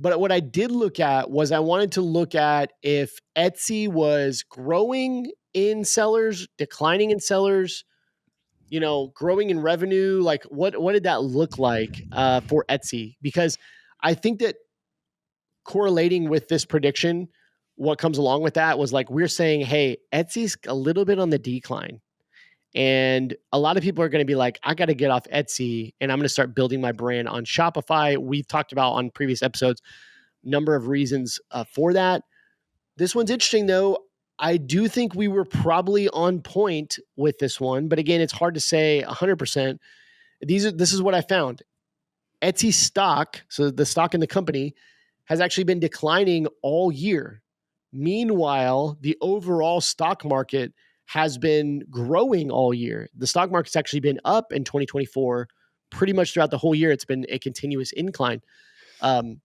But what I did look at was I wanted to look at if Etsy was growing in sellers, declining in sellers, growing in revenue. Like what did that look like for Etsy? Because I think that correlating with this prediction, what comes along with that was like we're saying, hey, Etsy's a little bit on the decline. And a lot of people are going to be like, I got to get off Etsy and I'm going to start building my brand on Shopify. We've talked about on previous episodes number of reasons for that. This one's interesting though. I do think we were probably on point with this one, but again, it's hard to say 100%. This is what I found. Etsy stock, so the stock in the company, has actually been declining all year. Meanwhile, the overall stock market has been growing all year. The stock market's actually been up in 2024 pretty much throughout the whole year. It's been a continuous incline. Um,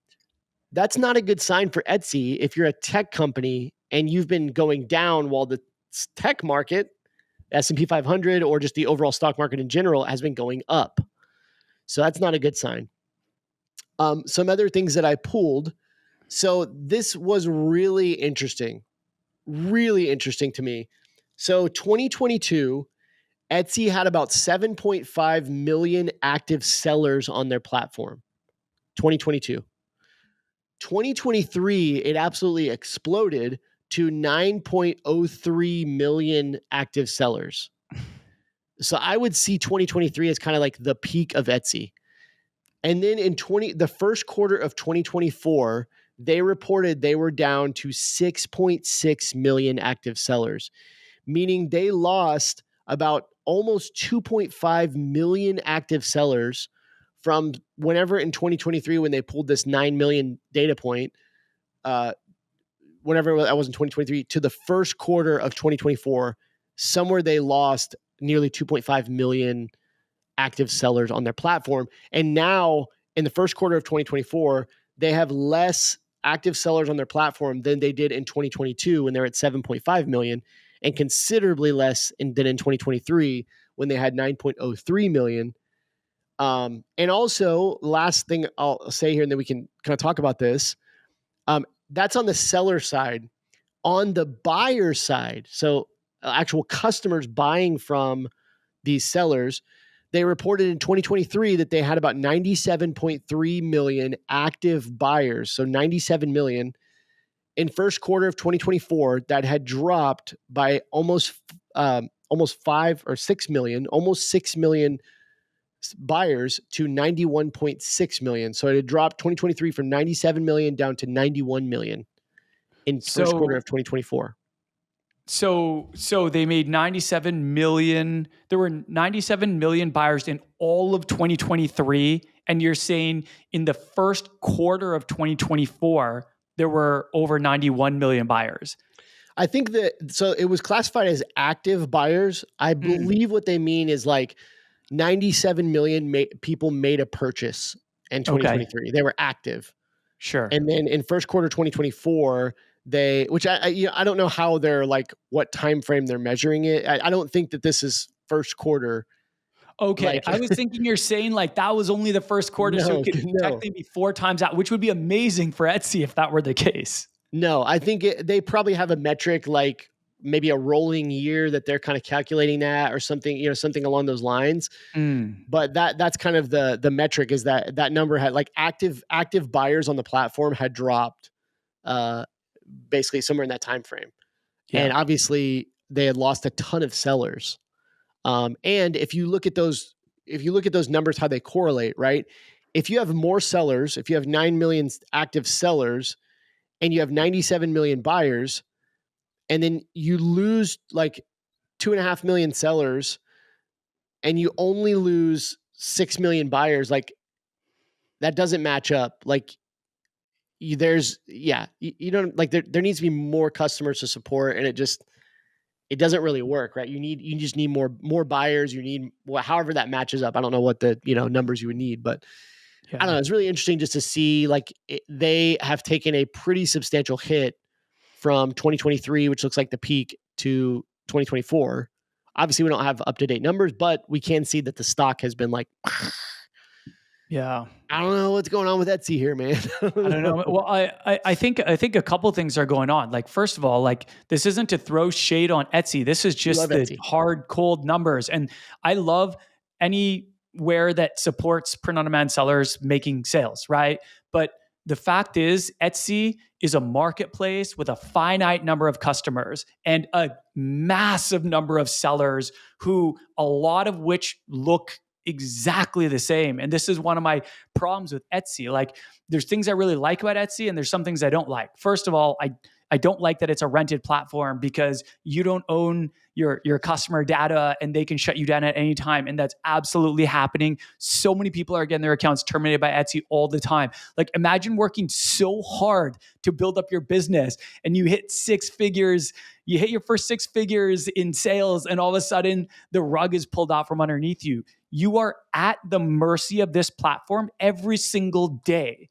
that's not a good sign for Etsy if you're a tech company and you've been going down while the tech market, S&P 500, or just the overall stock market in general has been going up. So that's not a good sign. Some other things that I pulled. So this was really interesting. really interesting to me. So 2022, Etsy had about 7.5 million active sellers on their platform. 2022. 2023, it absolutely exploded to 9.03 million active sellers. So I would see 2023 as kind of like the peak of Etsy. And then in the first quarter of 2024, they reported they were down to 6.6 million active sellers, meaning they lost about almost 2.5 million active sellers from whenever in 2023 when they pulled this 9 million data point, whenever that was in 2023 to the first quarter of 2024, somewhere they lost nearly 2.5 million active sellers on their platform. And now in the first quarter of 2024, they have less active sellers on their platform than they did in 2022 when they're at 7.5 million, and considerably less than in 2023 when they had 9.03 million. And also, last thing I'll say here, and then we can kind of talk about this. That's on the seller side. On the buyer side, so actual customers buying from these sellers, they reported in 2023 that they had about 97.3 million active buyers. So 97 million. In first quarter of 2024, that had dropped by almost 5 or 6 million, almost 6 million buyers to 91.6 million. So it had dropped 2023 from 97 million down to 91 million in first quarter So of 2024. so they made 97 million. There were 97 million buyers in all of 2023, and you're saying in the first quarter of 2024 there were over 91 million buyers. I think that so it was classified as active buyers. I Mm, believe what they mean is like 97 million people made a purchase in okay, 2023. They were active. sure. And then in first quarter 2024, which I don't know how they're like what time frame they're measuring it. I don't think that this is first quarter. Okay, Like I was thinking you're saying like that was only the first quarter, so it no, could no, technically be 4 times out, which would be amazing for Etsy if that were the case. no. I think they probably have a metric like maybe a rolling year that they're kind of calculating that or something, something along those lines. Mm, But that's kind of the metric is that number had like active buyers on the platform had dropped uh basically somewhere in that time frame. yeah. And obviously they had lost a ton of sellers. And if you look at those numbers, how they correlate, right? If you have more sellers, if you have 9 million active sellers and you have 97 million buyers, and then you lose like 2.5 million sellers and you only lose 6 million buyers, like that doesn't match up. Like you don't like there needs to be more customers to support, and it doesn't really work, right? You just need more buyers. You need however that matches up. I don't know what the numbers you would need, but I don't Yeah. know. It's really interesting just to see like they have taken a pretty substantial hit from 2023, which looks like the peak, to 2024. Obviously, we don't have up to date numbers, but we can see that the stock has been like, Yeah. I don't know what's going on with Etsy here, man. I I don't don't know. know. Well, I think a couple things are going on. Like, first of all, like this isn't to throw shade on Etsy. This is We love just the Etsy. hard, cold numbers. And I love anywhere that supports print on demand sellers making sales, right? But the fact is, Etsy is a marketplace with a finite number of customers and a massive number of sellers who a lot of which look exactly the same. And this is one of my problems with Etsy. Like, there's things I really like about Etsy and there's some things I don't like. First of all, I don't like that it's a rented platform because you don't own your customer data and they can shut you down at any time, and that's absolutely happening. So many people are getting their accounts terminated by Etsy all the time. Like, imagine working so hard to build up your business and you hit you hit your first 6 figures in sales, and all of a sudden the rug is pulled out from underneath you. You are at the mercy of this platform every single day.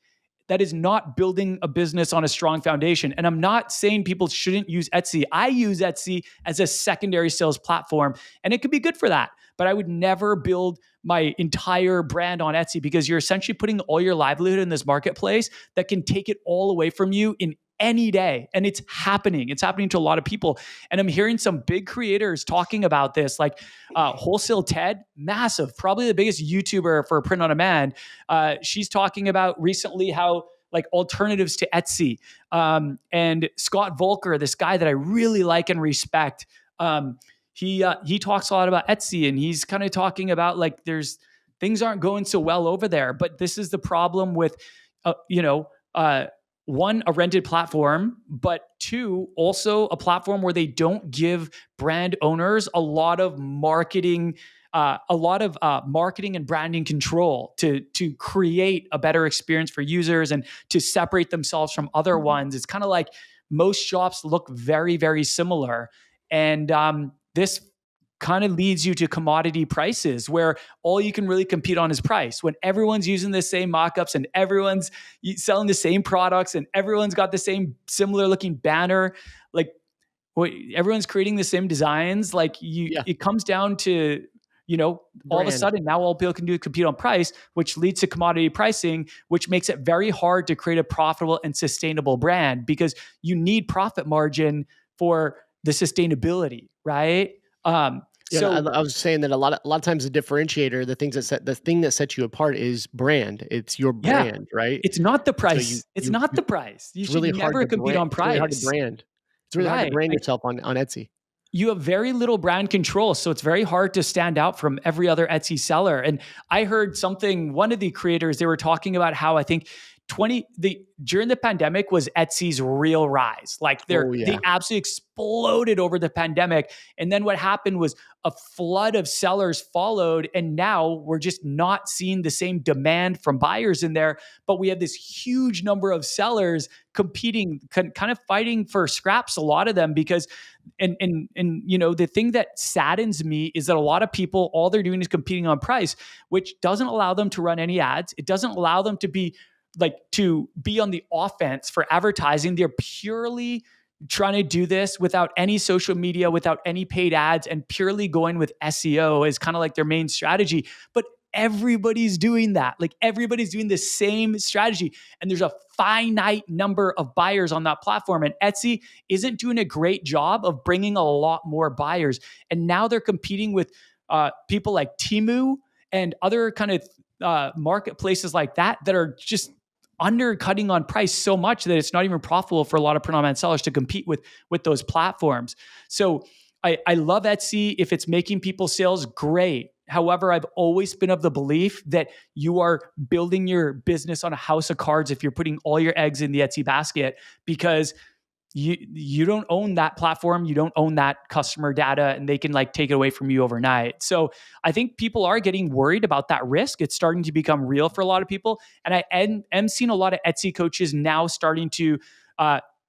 That is not building a business on a strong foundation. And I'm not saying people shouldn't use Etsy. I use Etsy as a secondary sales platform, and it could be good for that. But I would never build my entire brand on Etsy because you're essentially putting all your livelihood in this marketplace that can take it all away from you in any day. And it's happening. It's happening to a lot of people. And I'm hearing some big creators talking about this, like Wholesale Ted, massive, probably the biggest YouTuber for print on demand. She's talking about recently how like alternatives to Etsy. And Scott Volker, this guy that I really like and respect, he talks a lot about Etsy, and he's kind of talking about like things aren't going so well over there. But this is the problem with, one, a rented platform, but two, also a platform where they don't give brand owners a lot of marketing and branding control to create a better experience for users and to separate themselves from other ones. It's kind of like most shops look very, very similar. And this kind of leads you to commodity prices where all you can really compete on is price. When everyone's using the same mockups and everyone's selling the same products and everyone's got the same similar looking banner, like everyone's creating the same designs, it comes down to, all of a sudden now all people can do is compete on price, which leads to commodity pricing, which makes it very hard to create a profitable and sustainable brand because you need profit margin for the sustainability, right? I was saying that a lot of times the differentiator, the thing that sets you apart is brand. It's your brand, right? It's not the price. It's not the price. You should never compete on price. It's really hard to brand. It's really hard to brand yourself on Etsy. You have very little brand control. So it's very hard to stand out from every other Etsy seller. And I heard one of the creators, they were talking about how I think during the pandemic was Etsy's real rise. Like they absolutely exploded over the pandemic. And then what happened was a flood of sellers followed. And now we're just not seeing the same demand from buyers in there. But we have this huge number of sellers competing, kind of fighting for scraps, a lot of them, because and the thing that saddens me is that a lot of people, all they're doing is competing on price, which doesn't allow them to run any ads. It doesn't allow them to be on the offense for advertising. They're purely trying to do this without any social media, without any paid ads, and purely going with SEO as kind of like their main strategy. But everybody's doing that. Like everybody's doing the same strategy. And there's a finite number of buyers on that platform. And Etsy isn't doing a great job of bringing a lot more buyers. And now they're competing with people like Temu and other kind of marketplaces like that are just undercutting on price so much that it's not even profitable for a lot of print-on-demand sellers to compete with those platforms. So I love Etsy. If it's making people sales, great. However, I've always been of the belief that you are building your business on a house of cards if you're putting all your eggs in the Etsy basket, because you don't own that platform. You don't own that customer data, and they can take it away from you overnight. So I think people are getting worried about that risk. It's starting to become real for a lot of people. And I am seeing a lot of Etsy coaches now starting to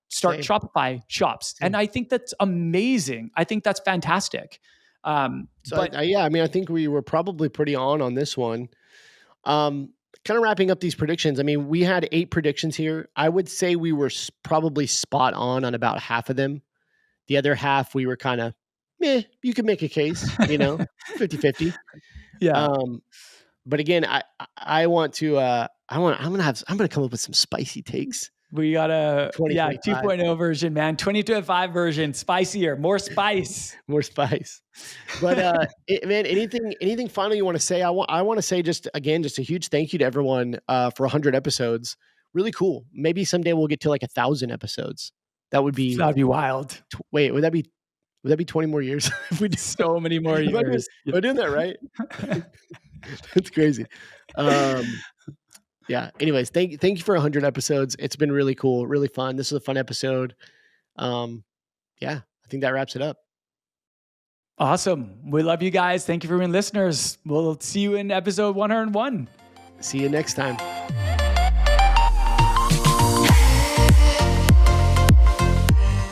start Shopify shops. And I think that's amazing. I think that's fantastic. I think we were probably pretty on this one. Kind of wrapping up these predictions. I mean, we had 8 predictions here. I would say we were probably spot on about half of them. The other half, we were kind of, you could make a case, 50-50. Yeah. But again, I'm going to come up with some spicy takes. We got a 2.0 version, man. 2025 version, spicier, more spice. More spice. But anything final you want to say? I want to say just a huge thank you to everyone for 100 episodes. Really cool. Maybe someday we'll get to 1,000 episodes. That'd be wild. Wait, would that be 20 more years? If we do so many more years. Am I doing that right? It's crazy. Yeah. Anyways, thank you for 100 episodes. It's been really cool, really fun. This is a fun episode. I think that wraps it up. Awesome. We love you guys. Thank you for being listeners. We'll see you in episode 101. See you next time.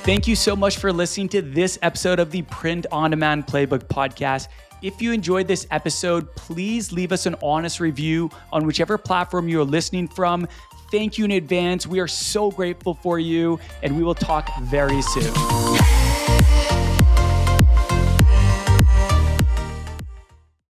Thank you so much for listening to this episode of the Print on Demand Playbook podcast. If you enjoyed this episode, please leave us an honest review on whichever platform you are listening from. Thank you in advance. We are so grateful for you, and we will talk very soon.